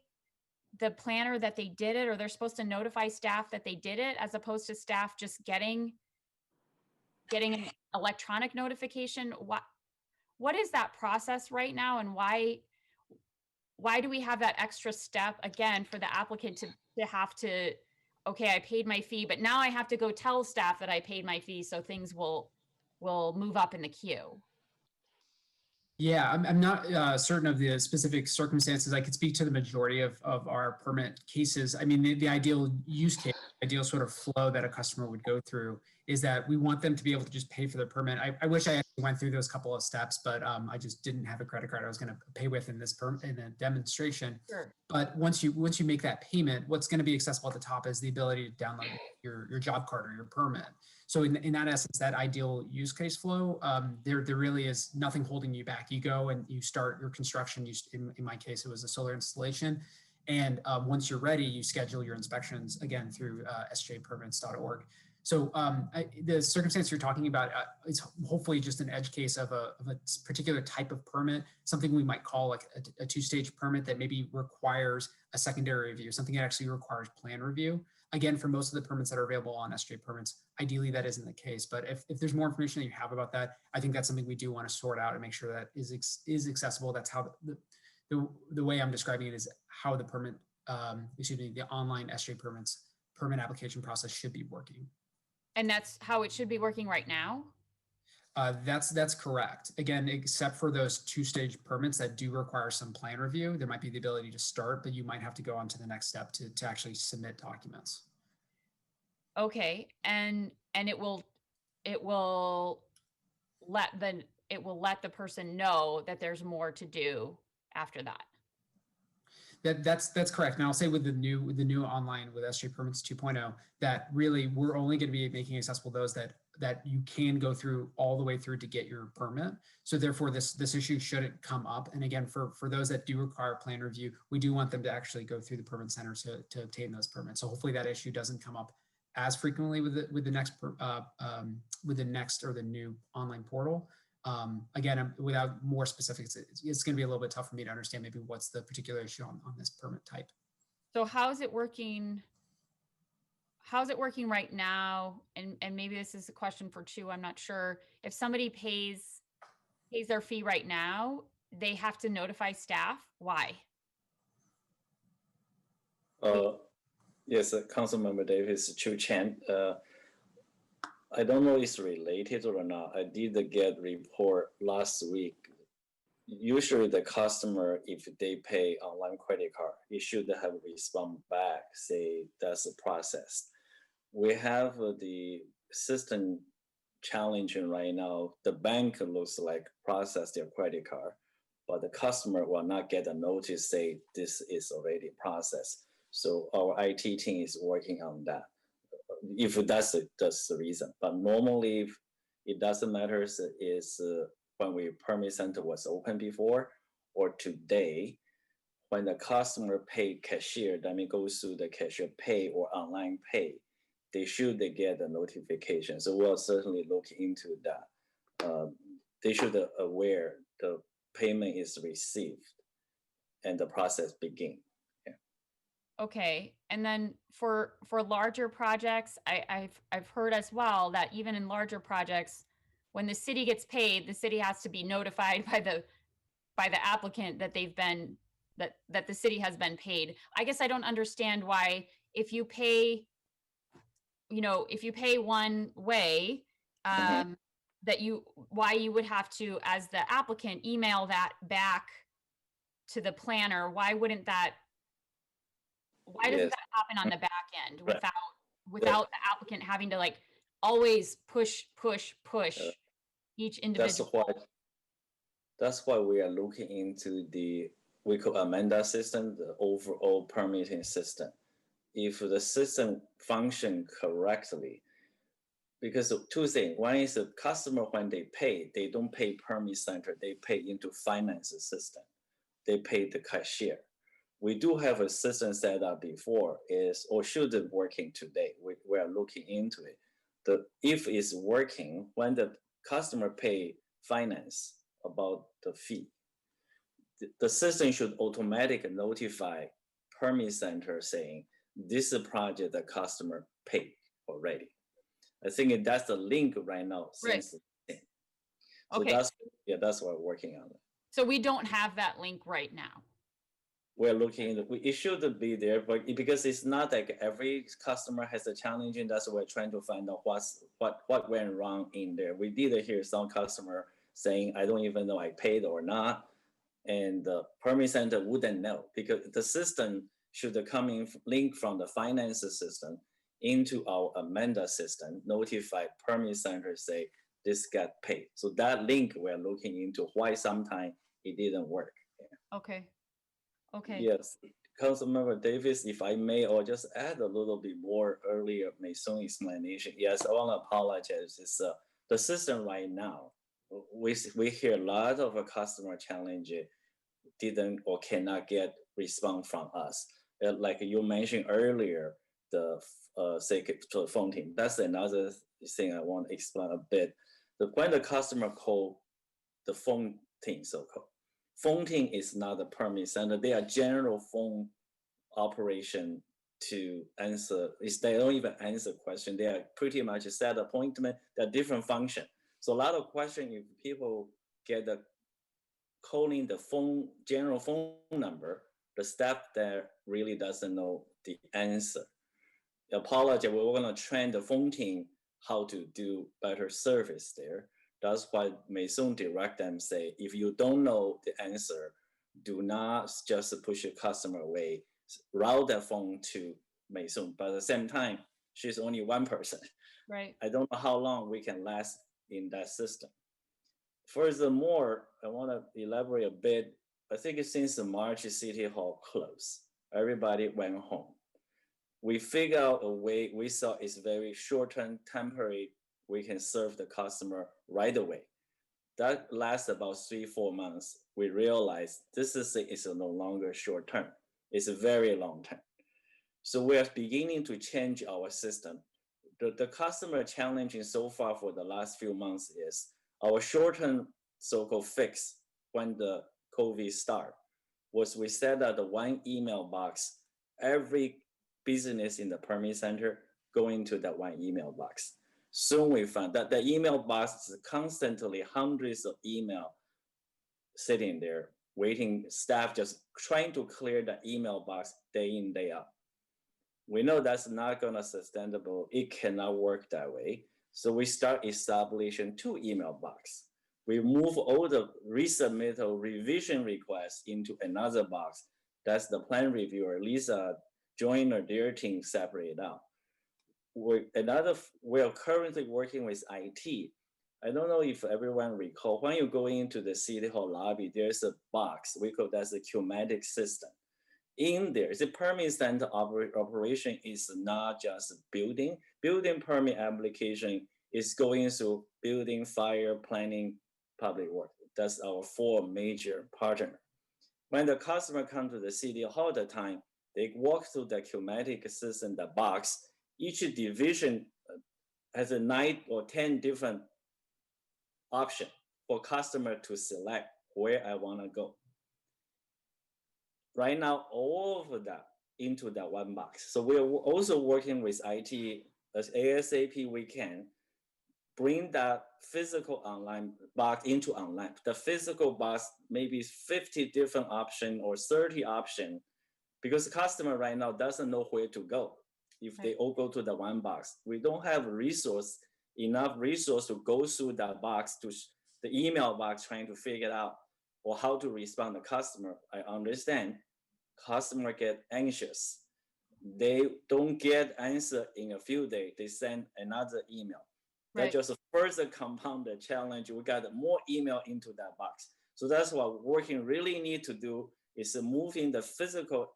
the planner that they did it, or they're supposed to notify staff that they did it, as opposed to staff just getting an electronic notification. What is that process right now, and why do we have that extra step again for the applicant to have to, okay, I paid my fee, but now I have to go tell staff that I paid my fee so things will move up in the queue? Yeah, I'm not certain of the specific circumstances. I could speak to the majority of our permit cases. I mean, the ideal use case, ideal sort of flow that a customer would go through is that we want them to be able to just pay for their permit. I wish I actually went through those couple of steps, but I just didn't have a credit card I was going to pay with in this in a demonstration. Sure. But once you make that payment, what's going to be accessible at the top is the ability to download your job card or your permit. So in that essence, that ideal use case flow, there really is nothing holding you back. You go and you start your construction. In my case, it was a solar installation. And once you're ready, you schedule your inspections again through SJePlans.org. So the circumstance you're talking about is hopefully just an edge case of a particular type of permit, something we might call like a two-stage permit that maybe requires a secondary review, something that actually requires plan review. Again, for most of the permits that are available on SJePlans, ideally that isn't the case. But if there's more information that you have about that, I think that's something we do want to sort out and make sure that is accessible. That's how the way I'm describing it is how the permit, the online SJePlans permit application process should be working. And that's how it should be working right now? That's correct. Again, except for those two-stage permits that do require some plan review, there might be the ability to start, but you might have to go on to the next step to actually submit documents. Okay, and it will let the person know that there's more to do after that. That's correct. Now I'll say with the new online with SJePlans 2.0 that really we're only going to be making accessible those that you can go through all the way through to get your permit. So therefore this issue shouldn't come up. And again, for those that do require plan review, we do want them to actually go through the permit center to obtain those permits. So hopefully that issue doesn't come up as frequently with the next or the new online portal. Again, without more specifics, it's going to be a little bit tough for me to understand maybe what's the particular issue on this permit type. So how is it working? How's it working right now? And maybe this is a question for Chu, I'm not sure. If somebody pays their fee right now, they have to notify staff. Why? Yes, Councilmember Davis, Chu Chen. I don't know if it's related or not. I did get report last week. Usually the customer, if they pay online credit card, it should have respond back, say that's the process. We have the system challenging right now. The bank looks like process their credit card, but the customer will not get a notice say this is already processed. So our IT team is working on that. If that's the reason, but normally if it doesn't matter is when we permit center was open before or today, when the customer pay cashier, then it goes through the cashier pay or online pay, they should get a notification. So we'll certainly look into that. They should aware the payment is received and the process begin. Okay, and then for larger projects, I've heard as well that even in larger projects, when the city gets paid, the city has to be notified by the applicant that they've been that the city has been paid. I guess I don't understand why if you pay, if you pay one way, why you would have to, as the applicant, email that back to the planner. Why doesn't that happen on the back end Right. without the applicant having to like always push each individual? That's why we are looking into we call Amanda system, the overall permitting system. If the system function correctly, because of two things. One is the customer, when they pay, they don't pay permit center, they pay into finance system. They pay the cashier. We do have a system set up before, should be working today. We are looking into it. If it's working, when the customer pay finance about the fee, the system should automatically notify permit center saying, this is a project the customer paid already. I think that's the link right now. Right. So Okay. That's what we're working on. So we don't have that link right now. We're looking into it should be there, but because it's not like every customer has a challenge, and that's why we're trying to find out what went wrong in there. We did hear some customer saying, I don't even know I paid or not. And the permit center wouldn't know because the system should come in link from the finance system into our Amanda system, notify permit center, say this got paid. So that link we're looking into why sometimes it didn't work. Yeah. Okay. Okay. Yes, Councilmember Davis, if I may, or just add a little bit more earlier Mason explanation. Yes, I want to apologize. It's the system right now. We hear a lot of a customer challenge didn't or cannot get response from us. Like you mentioned earlier, the phone team. That's another thing I want to explain a bit. When the customer call the phone team, so-called. Phone team is not a permit center. They are general phone operation to answer. They don't even answer question. They are pretty much a set appointment. They're different function. So a lot of question, if people get the calling the phone, general phone number, the staff there really doesn't know the answer. Apologize, we're gonna train the phone team how to do better service there. That's why Mason direct them say, if you don't know the answer, do not just push your customer away, route that phone to Mason. But at the same time, she's only one person. Right. I don't know how long we can last in that system. Furthermore, I want to elaborate a bit. I think since the March City Hall closed, everybody went home. We figured out a way, we saw it's very short-term, temporary, we can serve the customer right away. That lasts about 3-4 months. We realized this is no longer short-term. It's a very long-term. So we are beginning to change our system. The customer challenging so far for the last few months is our short-term so-called fix when the COVID started was we set up the one email box. Every business in the permit center going to that one email box. Soon we found that the email box is constantly hundreds of email sitting there waiting, staff just trying to clear the email box day in, day out. We know that's not gonna sustainable. It cannot work that way. So we start establishing 2 email box. We move all the resubmittal revision requests into another box. That's the plan reviewer, Lisa, Joyner, their team separate out. We are currently working with IT. I don't know if everyone recall, when you go into the City Hall lobby, there's a box, we call that the Qmatic system. In there, the permit center operation is not just building permit application is going through building, fire, planning, public work. That's our 4 major partners. When the customer comes to the City Hall at the time, they walk through the Qmatic system, the box. Each division has a 9 or 10 different options for customer to select where I want to go. Right now, all of that into that one box. So we're also working with IT as ASAP we can bring that physical online box into online. The physical box maybe 50 different option or 30 option, because the customer right now doesn't know where to go. If they all go to the one box, we don't have enough resource to go through that box to the email box trying to figure out or how to respond to customer. I understand customer get anxious. They don't get answer in a few days. They send another email. That just further compound the challenge. We got more email into that box. So that's what working really need to do is moving the physical,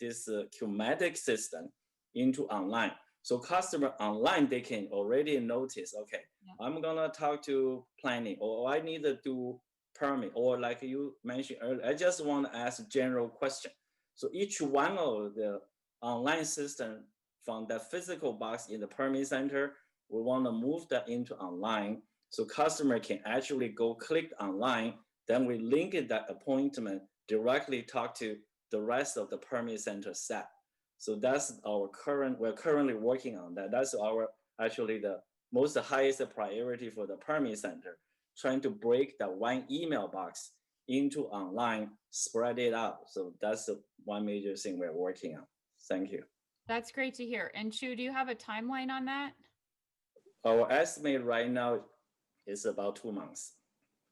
this Qmatic system into online. So customer online, they can already notice, okay, I'm gonna talk to planning, or I need to do permit, or like you mentioned earlier, I just want to ask general question. So each one of the online system from the physical box in the permit center, we want to move that into online so customer can actually go click online. Then we link it that appointment directly talk to the rest of the permit center staff. So that's our we're currently working on that. That's our actually the most highest priority for the permit center, trying to break that one email box into online, spread it out. So that's the one major thing we're working on. Thank you. That's great to hear. And Chu, do you have a timeline on that? Our estimate right now is about 2 months,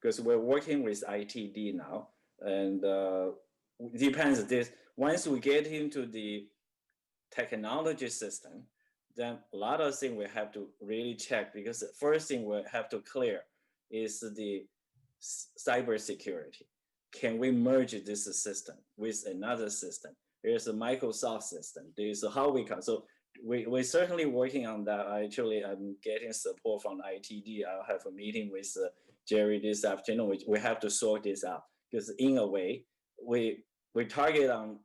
because we're working with ITD now, and it depends. Once we get into the technology system, then a lot of things we have to really check, because the first thing we have to clear is the cybersecurity. Can we merge this system with another system? There's a Microsoft system. There's a how we can. So we're certainly working on that. Actually, I'm getting support from ITD. I'll have a meeting with Jerry this afternoon. We have to sort this out, because in a way, we target on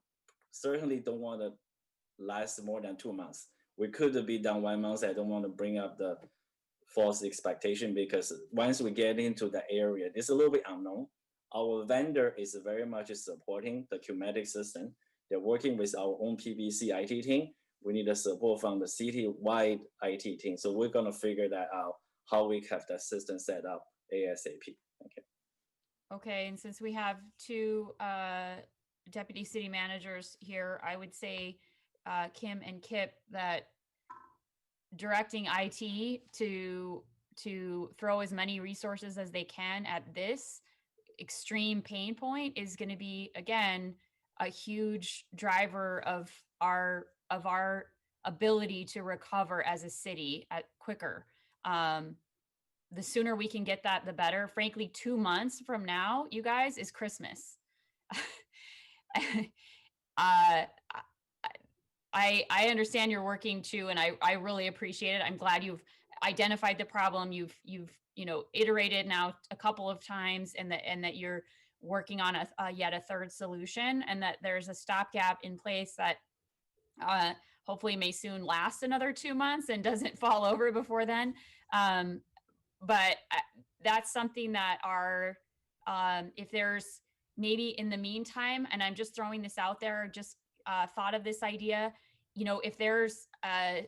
certainly don't want to last more than 2 months. We could be done 1 month. I don't want to bring up the false expectation, because once we get into the area, it's a little bit unknown. Our vendor is very much supporting the Qmatic system. They're working with our own PBC IT team. We need the support from the city-wide IT team. So we're gonna figure that out, how we have that system set up ASAP. Thank you. Okay, and since we have two deputy city managers here, I would say Kim and Kip, that directing IT to throw as many resources as they can at this extreme pain point is going to be, again, a huge driver of our ability to recover as a city quicker. The sooner we can get that, the better. Frankly, 2 months from now, you guys, is Christmas. I understand you're working too, and I really appreciate it. I'm glad you've identified the problem. You've iterated now a couple of times, and that you're working on yet a third solution, and that there's a stopgap in place that hopefully may soon last another 2 months and doesn't fall over before then. But that's something that if there's maybe in the meantime, and I'm just throwing this out there, just thought of this idea, if there's a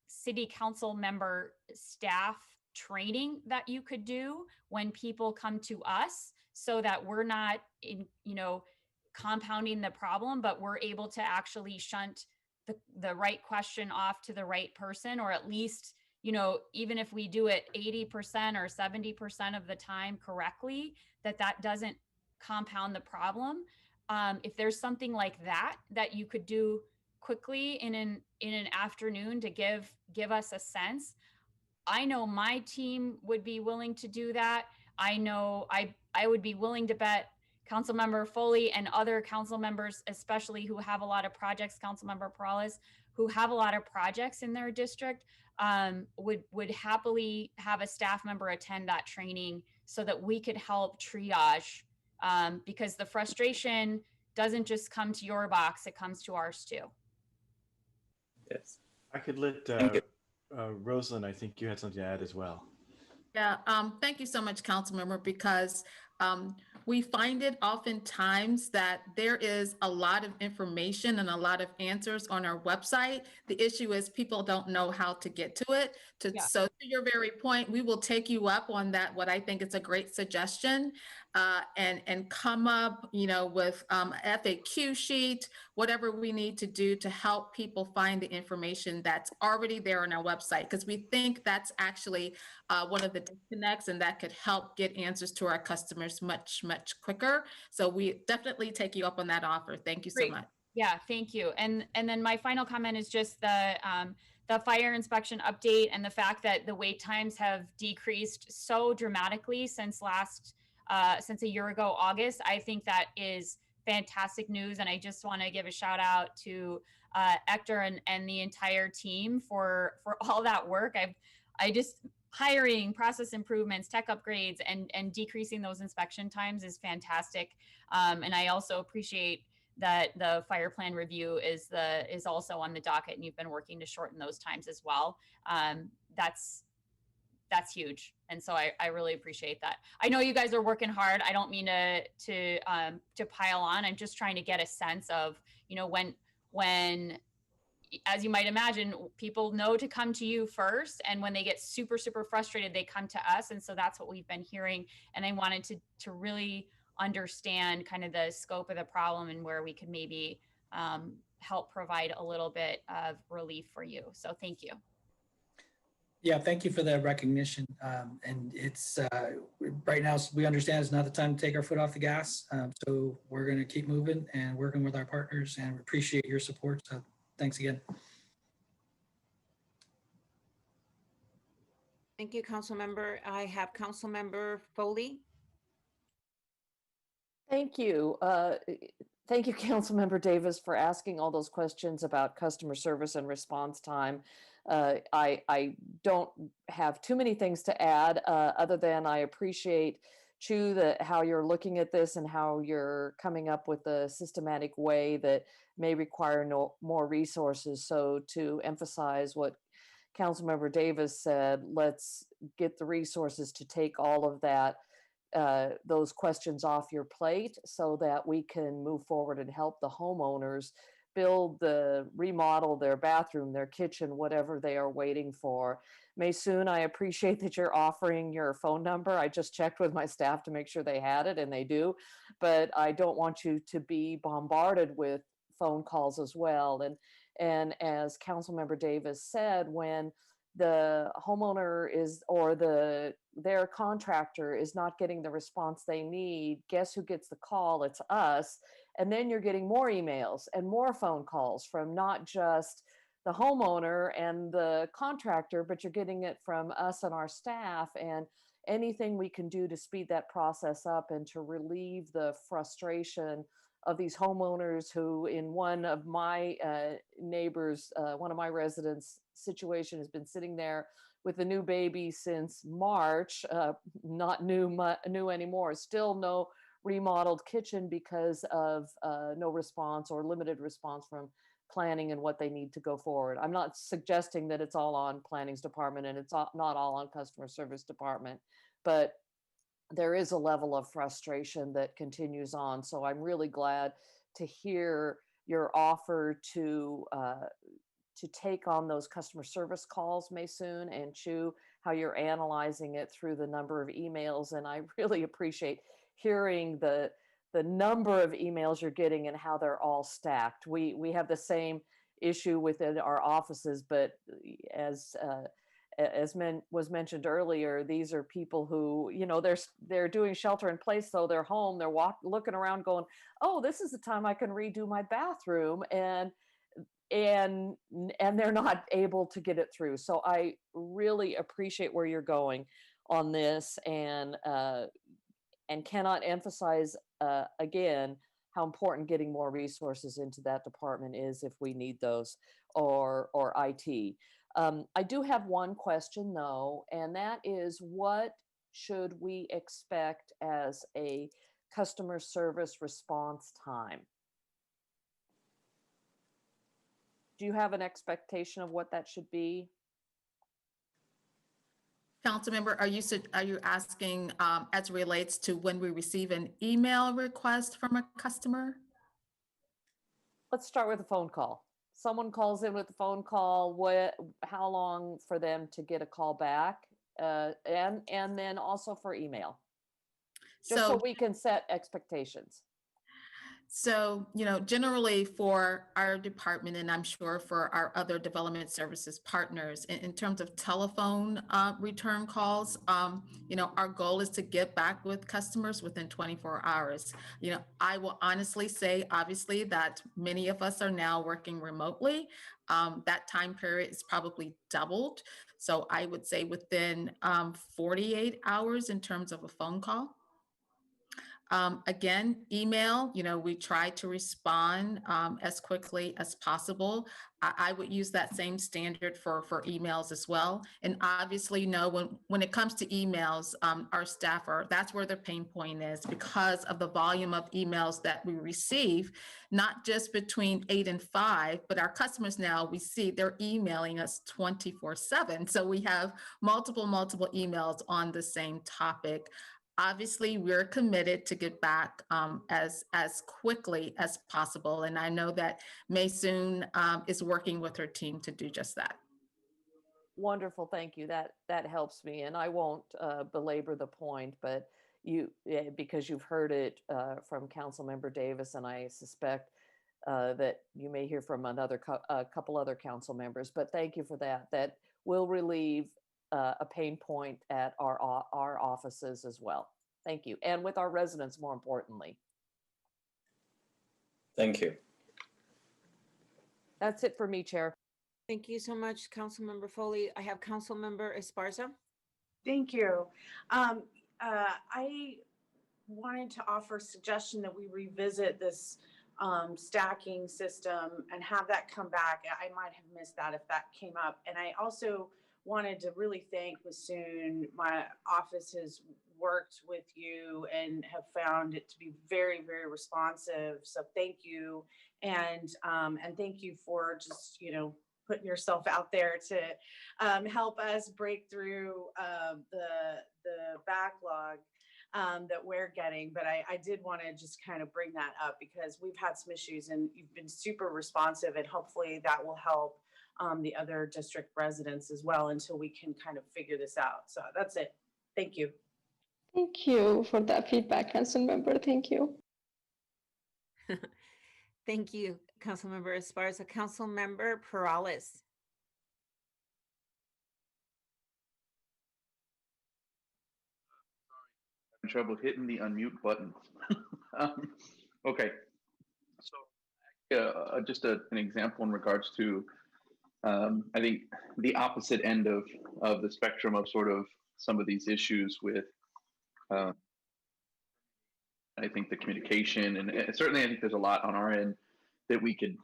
city council member staff training that you could do when people come to us, so that we're not compounding the problem, but we're able to actually shunt the right question off to the right person, or at least, even if we do it 80% or 70% of the time correctly, that doesn't compound the problem. If there's something like that you could do quickly in an afternoon to give us a sense, I know my team would be willing to do that. I know I would be willing to bet Councilmember Foley and other council members, especially who have a lot of projects, Councilmember Perales, who have a lot of projects in their district, would happily have a staff member attend that training so that we could help triage, because the frustration doesn't just come to your box, it comes to ours too. Yes. I could let Rosalind, I think you had something to add as well. Yeah, thank you so much, Councilmember, because we find it oftentimes that there is a lot of information and a lot of answers on our website. The issue is people don't know how to get to it. Yeah. So to your very point, we will take you up on that, what I think is a great suggestion, and come up, with FAQ sheet, whatever we need to do to help people find the information that's already there on our website, because we think that's actually one of the disconnects, and that could help get answers to our customers much, much quicker. So we definitely take you up on that offer. Thank you so Great. much. Yeah, thank you. And then my final comment is just the fire inspection update and the fact that the wait times have decreased so dramatically since a year ago, August. I think that is fantastic news. And I just want to give a shout out to Hector and the entire team for all that work. I just hiring, process improvements, tech upgrades, and decreasing those inspection times is fantastic. And I also appreciate that the fire plan review is also on the docket, and you've been working to shorten those times as well. That's huge. And so I really appreciate that. I know you guys are working hard. I don't mean to pile on. I'm just trying to get a sense of, when, as you might imagine, people know to come to you first. And when they get super, super frustrated, they come to us. And so that's what we've been hearing. And I wanted to really understand kind of the scope of the problem and where we could maybe help provide a little bit of relief for you. So thank you. Yeah, thank you for that recognition. And it's right now, we understand it's not the time to take our foot off the gas. So we're going to keep moving and working with our partners, and we appreciate your support. So thanks again. Thank you, Council Member. I have Council Member Foley. Thank you. Thank you, Councilmember Davis, for asking all those questions about customer service and response time. I don't have too many things to add, other than I appreciate, Chu, how you're looking at this and how you're coming up with a systematic way that may require more resources. So to emphasize what Councilmember Davis said, let's get the resources to take all of that, those questions off your plate so that we can move forward and help the homeowners remodel their bathroom, their kitchen, whatever they are waiting for. Maysoon, I appreciate that you're offering your phone number. I just checked with my staff to make sure they had it, and they do, but I don't want you to be bombarded with phone calls as well. And as Councilmember Davis said, when the homeowner their contractor is not getting the response they need, guess who gets the call? It's us. And then you're getting more emails and more phone calls from not just the homeowner and the contractor, but you're getting it from us and our staff. And anything we can do to speed that process up and to relieve the frustration of these homeowners who, in one of my neighbors, one of my residents' situation, has been sitting there with a new baby since March, not new anymore, still no remodeled kitchen because of no response or limited response from planning and what they need to go forward. I'm not suggesting that it's all on planning's department and it's not all on customer service department, but there is a level of frustration that continues on. So I'm really glad to hear your offer to take on those customer service calls, Maysoon, and Chu, how you're analyzing it through the number of emails. And I really appreciate hearing the number of emails you're getting and how they're all stacked. We have the same issue within our offices, but as was mentioned earlier, these are people who, they're doing shelter in place, so they're home, they're looking around going, oh, this is the time I can redo my bathroom, and they're not able to get it through. So I really appreciate where you're going on this, and cannot emphasize again how important getting more resources into that department is if we need those, or IT. I do have one question though, and that is, what should we expect as a customer service response time? Do you have an expectation of what that should be? Councilmember, are you asking as it relates to when we receive an email request from a customer? Let's start with a phone call. Someone calls in with a phone call, how long for them to get a call back? And then also for email, just so we can set expectations. So, generally for our department, and I'm sure for our other development services partners, in terms of telephone return calls, our goal is to get back with customers within 24 hours. I will honestly say, obviously, that many of us are now working remotely. That time period is probably doubled. So I would say within 48 hours in terms of a phone call. Again, email, we try to respond as quickly as possible. I would use that same standard for emails as well. And obviously, when it comes to emails, our staff that's where their pain point is because of the volume of emails that we receive, not just between 8 and 5, but our customers now, we see they're emailing us 24/7. So we have multiple emails on the same topic. Obviously, we're committed to get back as quickly as possible. And I know that Maysoon is working with her team to do just that. Wonderful, thank you. That helps me. And I won't belabor the point, but because you've heard it from Councilmember Davis, and I suspect that you may hear from a couple other council members, but thank you for that. That will relieve a pain point at our offices as well. Thank you. And with our residents, more importantly. Thank you. That's it for me, Chair. Thank you so much, Councilmember Foley. I have Councilmember Esparza. Thank you. I wanted to offer a suggestion that we revisit this stacking system and have that come back. I might have missed that if that came up. And I also wanted to really thank Maysoon. My office has worked with you and have found it to be very, very responsive. So thank you. And thank you for just, putting yourself out there to help us break through the backlog that we're getting. But I did want to just kind of bring that up because we've had some issues and you've been super responsive, and hopefully that will help the other district residents as well until we can kind of figure this out. So that's it. Thank you. Thank you for that feedback, Councilmember. Thank you. Thank you, Councilmember Esparza. Councilmember Perales. I'm trouble hitting the unmute button. Okay, so just an example in regards to I think the opposite end of the spectrum of sort of some of these issues with I think the communication and certainly I think there's a lot on our end that we can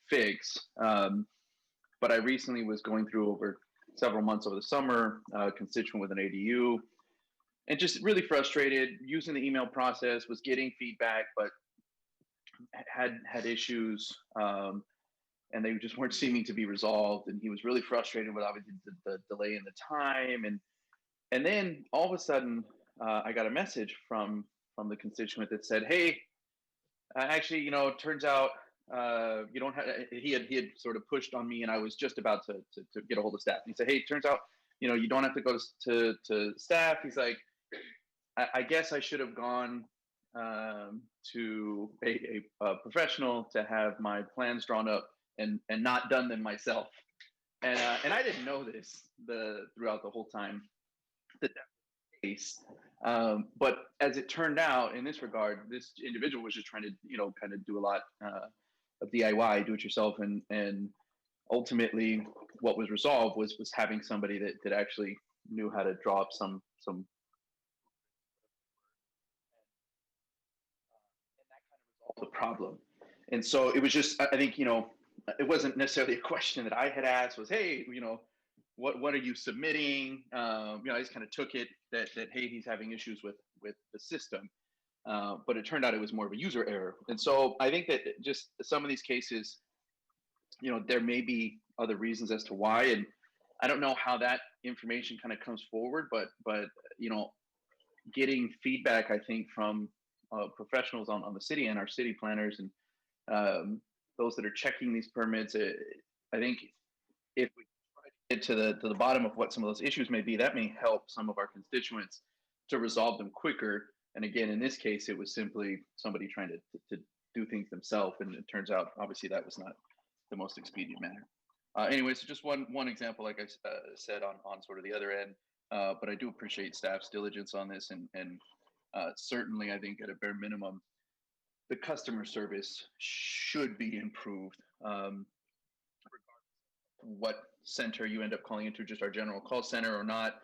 fix. But I recently was going through over several months over the summer, constituent with an ADU, and just really frustrated using the email process, was getting feedback, but had issues. And they just weren't seeming to be resolved. And he was really frustrated with obviously the delay in the time. And then all of a sudden, I got a message from the constituent that said, "Hey, actually, it turns out you don't have." He had sort of pushed on me, and I was just about to get a hold of staff. And he said, "Hey, it turns out, you don't have to go to staff." He's like, I guess I should have gone to a professional to have my plans drawn up and not done them myself. And I didn't know this throughout the whole time that was the case. But as it turned out, in this regard, this individual was just trying to, kind of do a lot of DIY, do it yourself, and ultimately, what was resolved was having somebody that actually knew how to draw up some. And that kind of resolved the problem. And so it was just, I think, it wasn't necessarily a question that I had asked. Was, hey, what are you submitting? I just kind of took it that hey, he's having issues with the system, but it turned out it was more of a user error. And so I think that just some of these cases, there may be other reasons as to why. And I don't know how that information kind of comes forward, but you know, getting feedback, I think, from professionals on the city and our city planners and those that are checking these permits. I think if we try to get to the bottom of what some of those issues may be, that may help some of our constituents to resolve them quicker. And again, in this case, it was simply somebody trying to do things themselves, and it turns out obviously that was not the most expedient manner. Anyway, so just one example, like I said, on sort of the other end. But I do appreciate staff's diligence on this, and certainly I think at a bare minimum, the customer service should be improved. What center you end up calling into, just our general call center or not,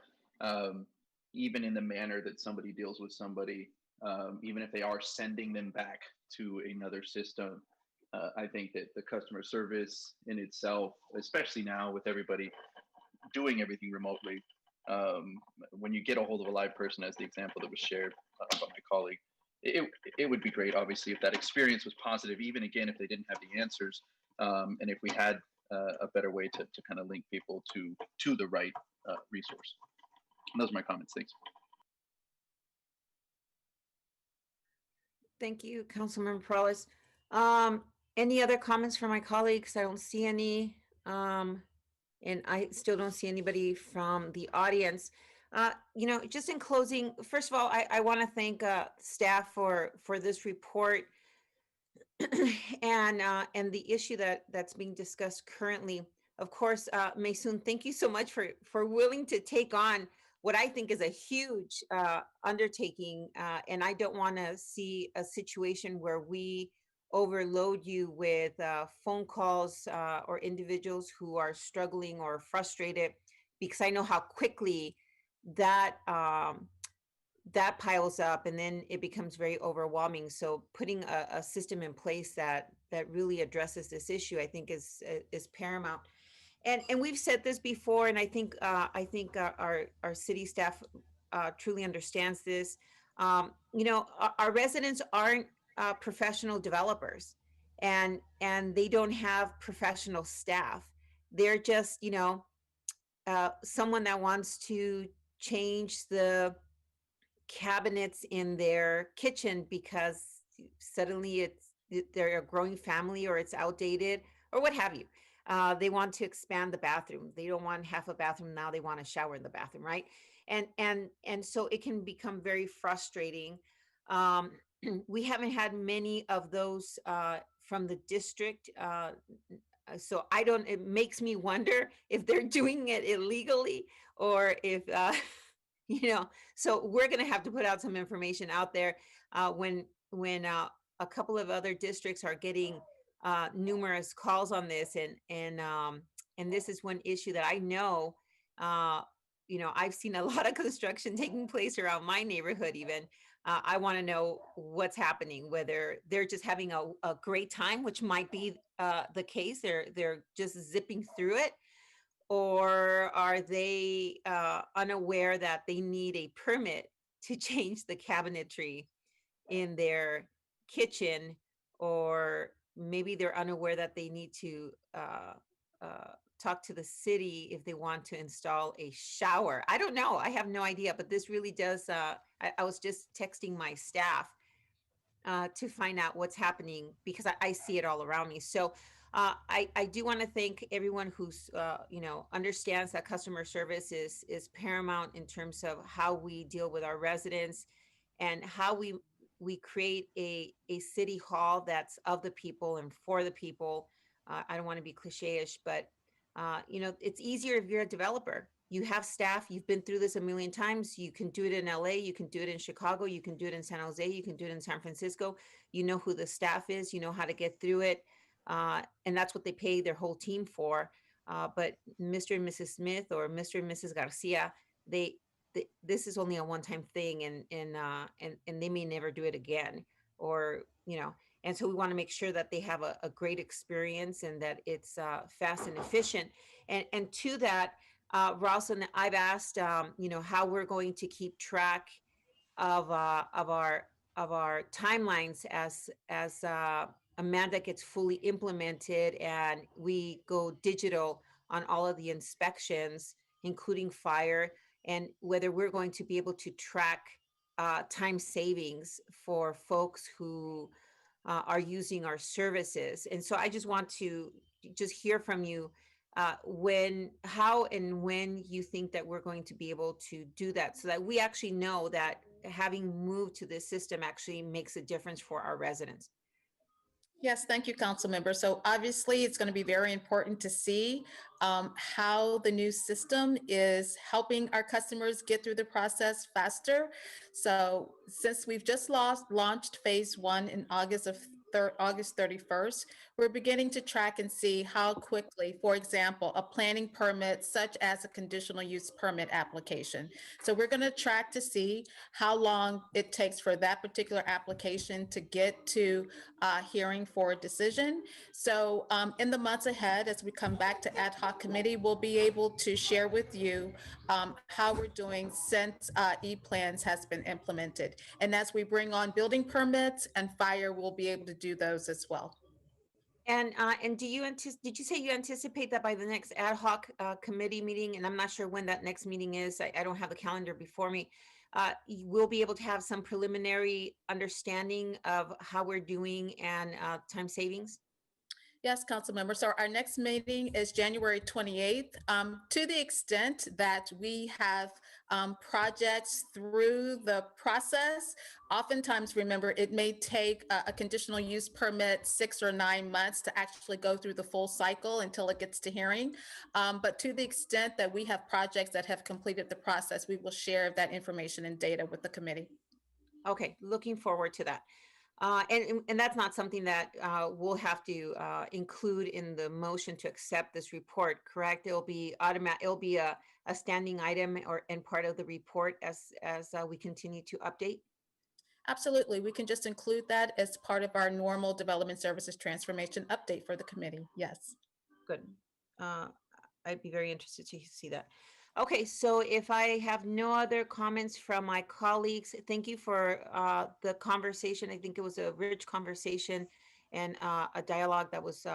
even in the manner that somebody deals with somebody, even if they are sending them back to another system, I think that the customer service in itself, especially now with everybody doing everything remotely, when you get a hold of a live person, as the example that was shared by my colleague, it would be great, obviously, if that experience was positive, even again, if they didn't have the answers, and if we had a better way to kind of link people to the right resource. And those are my comments. Thanks. Thank you, Councilmember Perales. Any other comments from my colleagues? I don't see any. And I still don't see anybody from the audience. You know, just in closing, first of all, I want to thank staff for this report and the issue that's being discussed currently. Of course, Maysoon, thank you so much for willing to take on what I think is a huge undertaking. And I don't want to see a situation where we overload you with phone calls or individuals who are struggling or frustrated, because I know how quickly that that piles up and then it becomes very overwhelming. So putting a system in place that really addresses this issue, I think is paramount. And we've said this before, and I think our city staff truly understands this. You know, our residents aren't professional developers, and they don't have professional staff. They're just, you know, someone that wants to change the cabinets in their kitchen because suddenly they're a growing family or it's outdated or what have you. They want to expand the bathroom. They don't want half a bathroom now. They want a shower in the bathroom, right? And so it can become very frustrating. We haven't had many of those from the district. So it makes me wonder if they're doing it illegally or if, you know, so we're going to have to put out some information out there when a couple of other districts are getting numerous calls on this, and this is one issue that I know, you know, I've seen a lot of construction taking place around my neighborhood even. I want to know what's happening, whether they're just having a great time, which might be the case. They're just zipping through it, or are they unaware that they need a permit to change the cabinetry in their kitchen, or maybe they're unaware that they need to talk to the city if they want to install a shower. I don't know. I have no idea, but this really does. I was just texting my staff to find out what's happening because I see it all around me. So I do want to thank everyone who's, you know, understands that customer service is paramount in terms of how we deal with our residents and how we create a city hall that's of the people and for the people. I don't want to be cliche-ish, but you know, it's easier if you're a developer. You have staff, you've been through this a million times. You can do it in LA, you can do it in Chicago, you can do it in San Jose, you can do it in San Francisco. You know who the staff is, you know how to get through it. And that's what they pay their whole team for. But Mr. and Mrs. Smith or Mr. and Mrs. Garcia, this is only a one-time thing, and they may never do it again, or, you know, and so we want to make sure that they have a great experience and that it's fast and efficient. And to that, Ralston, I've asked, you know, how we're going to keep track of our timelines as Amanda gets fully implemented and we go digital on all of the inspections, including fire, and whether we're going to be able to track time savings for folks who are using our services. And so I just want to just hear from you how and when you think that we're going to be able to do that, so that we actually know that having moved to this system actually makes a difference for our residents. Yes, thank you, council member. So obviously it's going to be very important to see how the new system is helping our customers get through the process faster. So since we've just launched phase 1 in August 31st, we're beginning to track and see how quickly, for example, a planning permit such as a conditional use permit application. So we're going to track to see how long it takes for that particular application to get to hearing for a decision. So in the months ahead, as we come back to ad hoc committee, we'll be able to share with you how we're doing since SJePlans has been implemented. And as we bring on building permits and fire, we'll be able to do those as well. And did you say you anticipate that by the next ad hoc committee meeting, and I'm not sure when that next meeting is, I don't have the calendar before me, we'll be able to have some preliminary understanding of how we're doing and time savings? Yes, council member. So our next meeting is January 28th. To the extent that we have projects through the process, oftentimes, remember, it may take a conditional use permit 6 or 9 months to actually go through the full cycle until it gets to hearing. But to the extent that we have projects that have completed the process, we will share that information and data with the committee. Okay, looking forward to that. And that's not something that we'll have to include in the motion to accept this report, correct? It'll be automatic. It'll be a standing item and part of the report as we continue to update. Absolutely, we can just include that as part of our normal development services transformation update for the committee. Yes. Good. I'd be very interested to see that. Okay, so if I have no other comments from my colleagues, thank you for the conversation. I think it was a rich conversation and a dialogue that was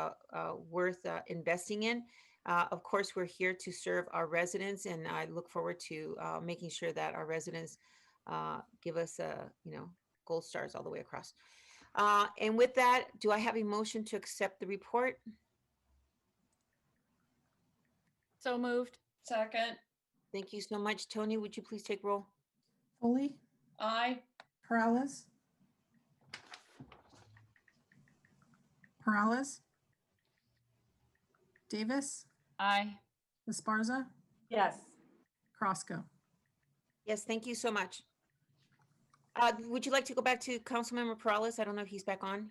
worth investing in. Of course, we're here to serve our residents, and I look forward to making sure that our residents give us, gold stars all the way across. And with that, do I have a motion to accept the report? So moved. Second. Thank you so much. Tony, would you please take roll? Foley, Aye. Peralez, Davis, Aye. Esparza, Yes. Crosco. Yes, thank you so much. Would you like to go back to Councilmember Peralez? I don't know if he's back on.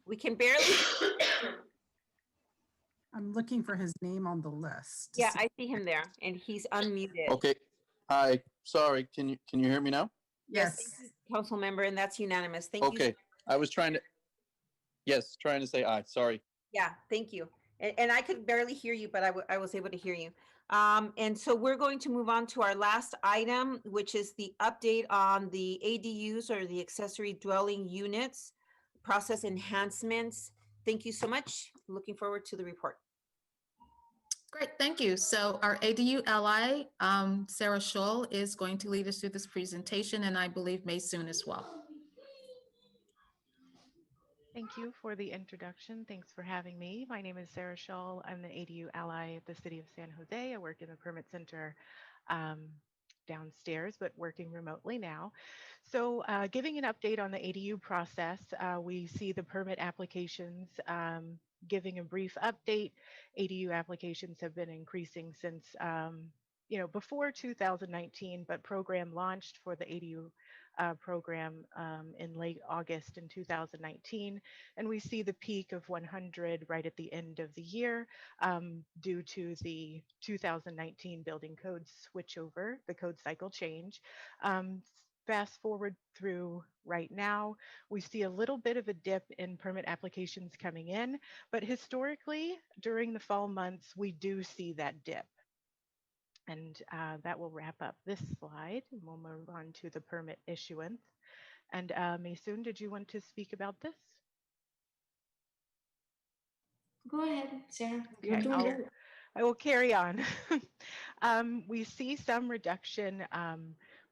We can barely. I'm looking for his name on the list. Yeah, I see him there, and he's unmuted. Okay. Hi. Sorry. Can you hear me now? Yes. Council member, and that's unanimous. Thank you. Okay. I was trying to say aye. Sorry. Yeah, thank you. And I could barely hear you, but I was able to hear you. And so we're going to move on to our last item, which is the update on the ADUs, or the accessory dwelling units, process enhancements. Thank you so much. Looking forward to the report. Great, thank you. So our ADU ally, Sarah Scholl, is going to lead us through this presentation, and I believe May soon as well. Thank you for the introduction. Thanks for having me. My name is Sarah Scholl. I'm the ADU ally at the City of San Jose. I work in the permit center downstairs, but working remotely now. So giving an update on the ADU process, we see the permit applications. Giving a brief update, ADU applications have been increasing since, before 2019, but program launched for the ADU program in late August in 2019. And we see the peak of 100 right at the end of the year due to the 2019 building code switchover, the code cycle change. Fast forward through right now, we see a little bit of a dip in permit applications coming in, but historically during the fall months, we do see that dip. And that will wrap up this slide, and we'll move on to the permit issuance. And Maysoon, did you want to speak about this? Go ahead, Sarah. You're Okay, doing good. I will carry on. We see some reduction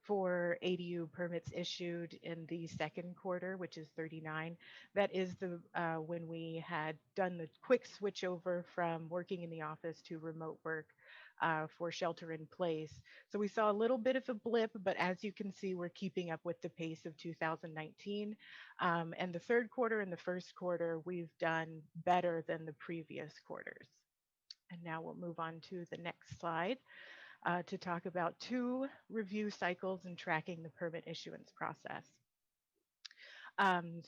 for ADU permits issued in the second quarter, which is 39. That is the when we had done the quick switch over from working in the office to remote work for shelter in place. So we saw a little bit of a blip, but as you can see, we're keeping up with the pace of 2019. And the third quarter and the first quarter, we've done better than the previous quarters. And now we'll move on to the next slide to talk about 2 review cycles and tracking the permit issuance process.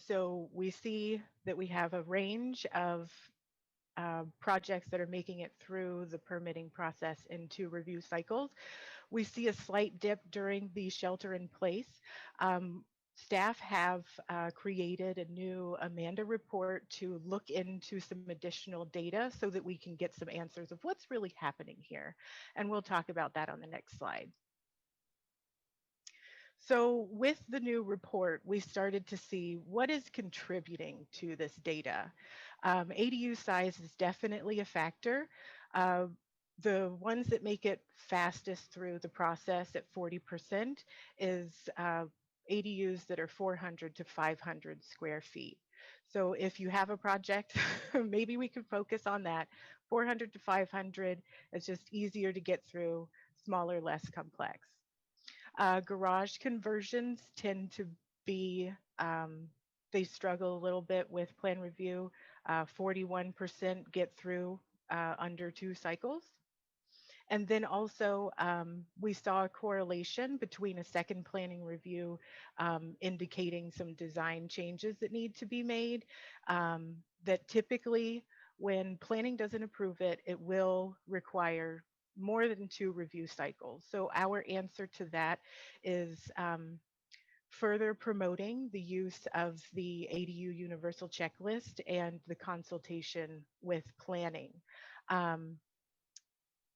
So we see that we have a range of projects that are making it through the permitting process in 2 review cycles. We see a slight dip during the shelter in place. Staff have created a new Amanda report to look into some additional data so that we can get some answers of what's really happening here. And we'll talk about that on the next slide. So with the new report, we started to see what is contributing to this data. ADU size is definitely a factor. The ones that make it fastest through the process at 40% is ADUs that are 400 to 500 square feet. So if you have a project, maybe we could focus on that. 400 to 500 is just easier to get through, smaller, less complex. Garage conversions tend to be, they struggle a little bit with plan review. 41% get through under 2 cycles. And then also we saw a correlation between a second planning review indicating some design changes that need to be made, that typically when planning doesn't approve it, it will require more than 2 review cycles. So our answer to that is further promoting the use of the ADU universal checklist and the consultation with planning.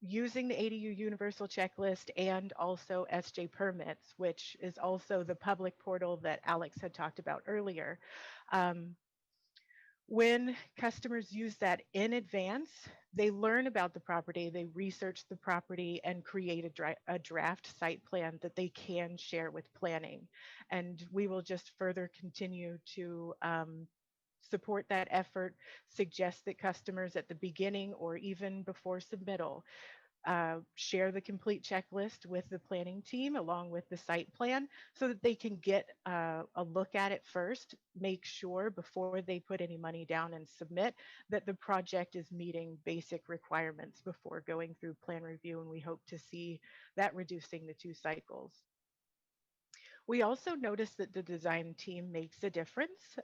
Using the ADU universal checklist and also SJPermits, which is also the public portal that Alex had talked about earlier. When customers use that in advance, they learn about the property, they research the property and create a draft site plan that they can share with planning. And we will just further continue to support that effort, suggest that customers at the beginning or even before submittal share the complete checklist with the planning team along with the site plan so that they can get a look at it first, make sure before they put any money down and submit that the project is meeting basic requirements before going through plan review, and we hope to see that reducing the 2 cycles. We also noticed that the design team makes a difference.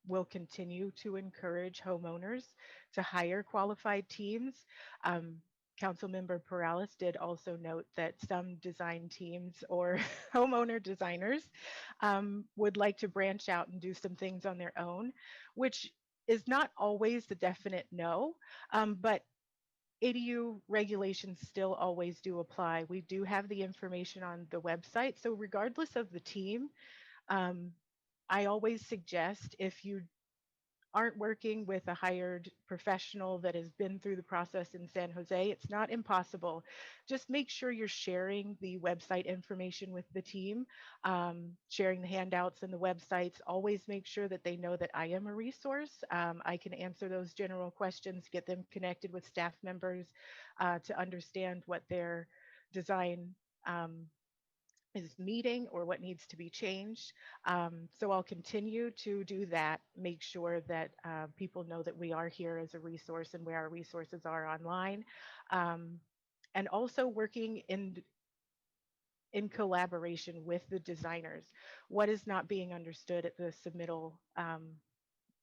We'll continue to encourage homeowners to hire qualified teams. Councilmember Perales did also note that some design teams or homeowner designers would like to branch out and do some things on their own, which is not always the definite no, but ADU regulations still always do apply. We do have the information on the website. So regardless of the team, I always suggest if you aren't working with a hired professional that has been through the process in San Jose, it's not impossible. Just make sure you're sharing the website information with the team, sharing the handouts and the websites. Always make sure that they know that I am a resource. I can answer those general questions, get them connected with staff members to understand what their design is meeting or what needs to be changed. So I'll continue to do that, make sure that people know that we are here as a resource and where our resources are online. And also working in collaboration with the designers. What is not being understood at the submittal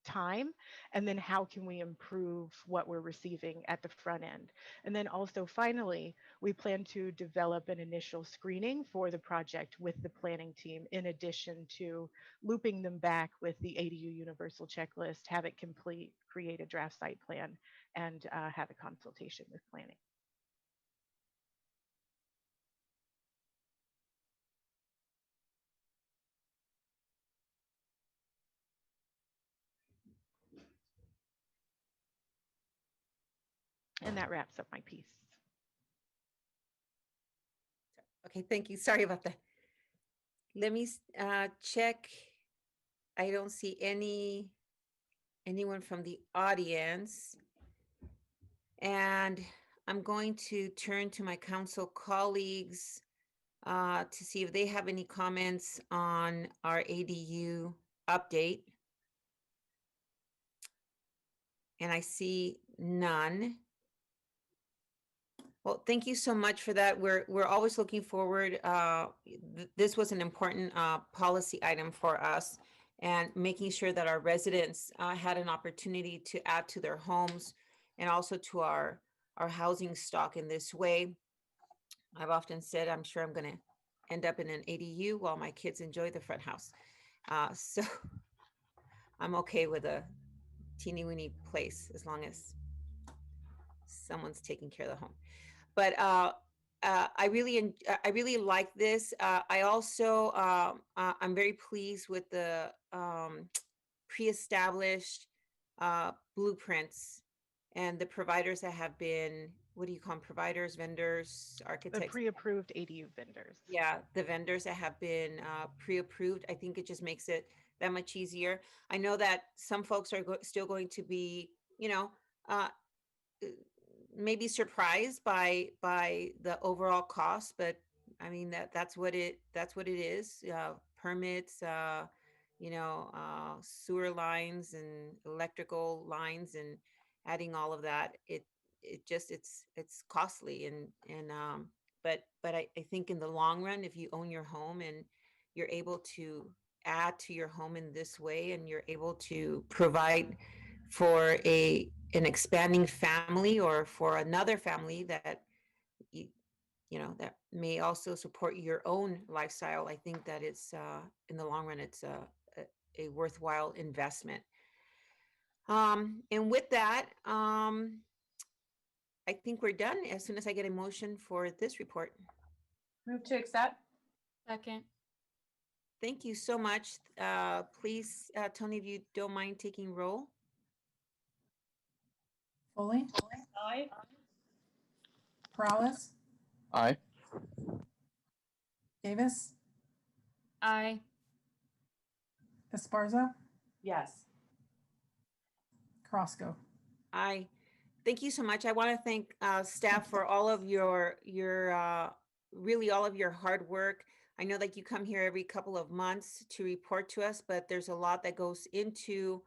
time, and then how can we improve what we're receiving at the front end. And then also finally, we plan to develop an initial screening for the project with the planning team, in addition to looping them back with the ADU universal checklist, have it complete, create a draft site plan, and have a consultation with planning. And that wraps up my piece. Okay, thank you. Sorry about that. Let me check. I don't see anyone from the audience. And I'm going to turn to my council colleagues to see if they have any comments on our ADU update. And I see none. Well, thank you so much for that. We're always looking forward. This was an important policy item for us, and making sure that our residents had an opportunity to add to their homes and also to our housing stock in this way. I've often said I'm sure I'm going to end up in an ADU while my kids enjoy the front house. So I'm okay with a teeny weeny place as long as someone's taking care of the home. But I really like this. I also I'm very pleased with the pre-established blueprints and the providers that have been, what do you call them? Providers, vendors, The architects. pre-approved ADU vendors. Yeah, the vendors that have been pre-approved. I think it just makes it that much easier. I know that some folks are still going to be, you know, maybe surprised by the overall cost, but I mean that's what it is. Permits, you know, sewer lines and electrical lines, and adding all of that. It's costly, and but I think in the long run, if you own your home and you're able to add to your home in this way, and you're able to provide for an expanding family, or for another family that you know that may also support your own lifestyle, I think that it's in the long run it's a worthwhile investment. And with that, I think we're done as soon as I get a motion for this report. Move to accept. Second. Thank you so much. Please, Tony, if you don't mind taking roll. Foley, Aye. Peralez, Aye. Davis, Aye. Esparza, Yes. Carrasco. Aye. Thank you so much. I want to thank staff for all of your really all of your hard work. I know that you come here every couple of months to report to us, but there's a lot that goes into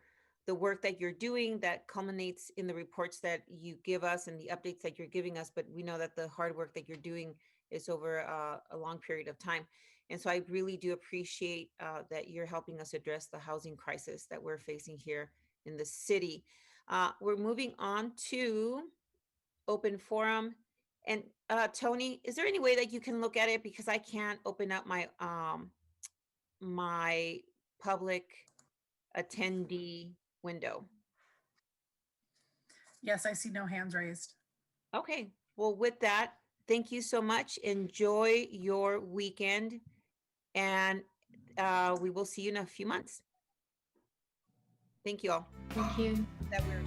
the work that you're doing that culminates in the reports that you give us and the updates that you're giving us. But we know that the hard work that you're doing is over a long period of time. And so I really do appreciate that you're helping us address the housing crisis that we're facing here in the city. We're moving on to open forum. And Tony, is there any way that you can look at it? Because I can't open up my my public attendee window. Yes, I see no hands raised. Okay, well, with that, thank you so much. Enjoy your weekend, and we will see you in a few months. Thank you all. Thank you. That we're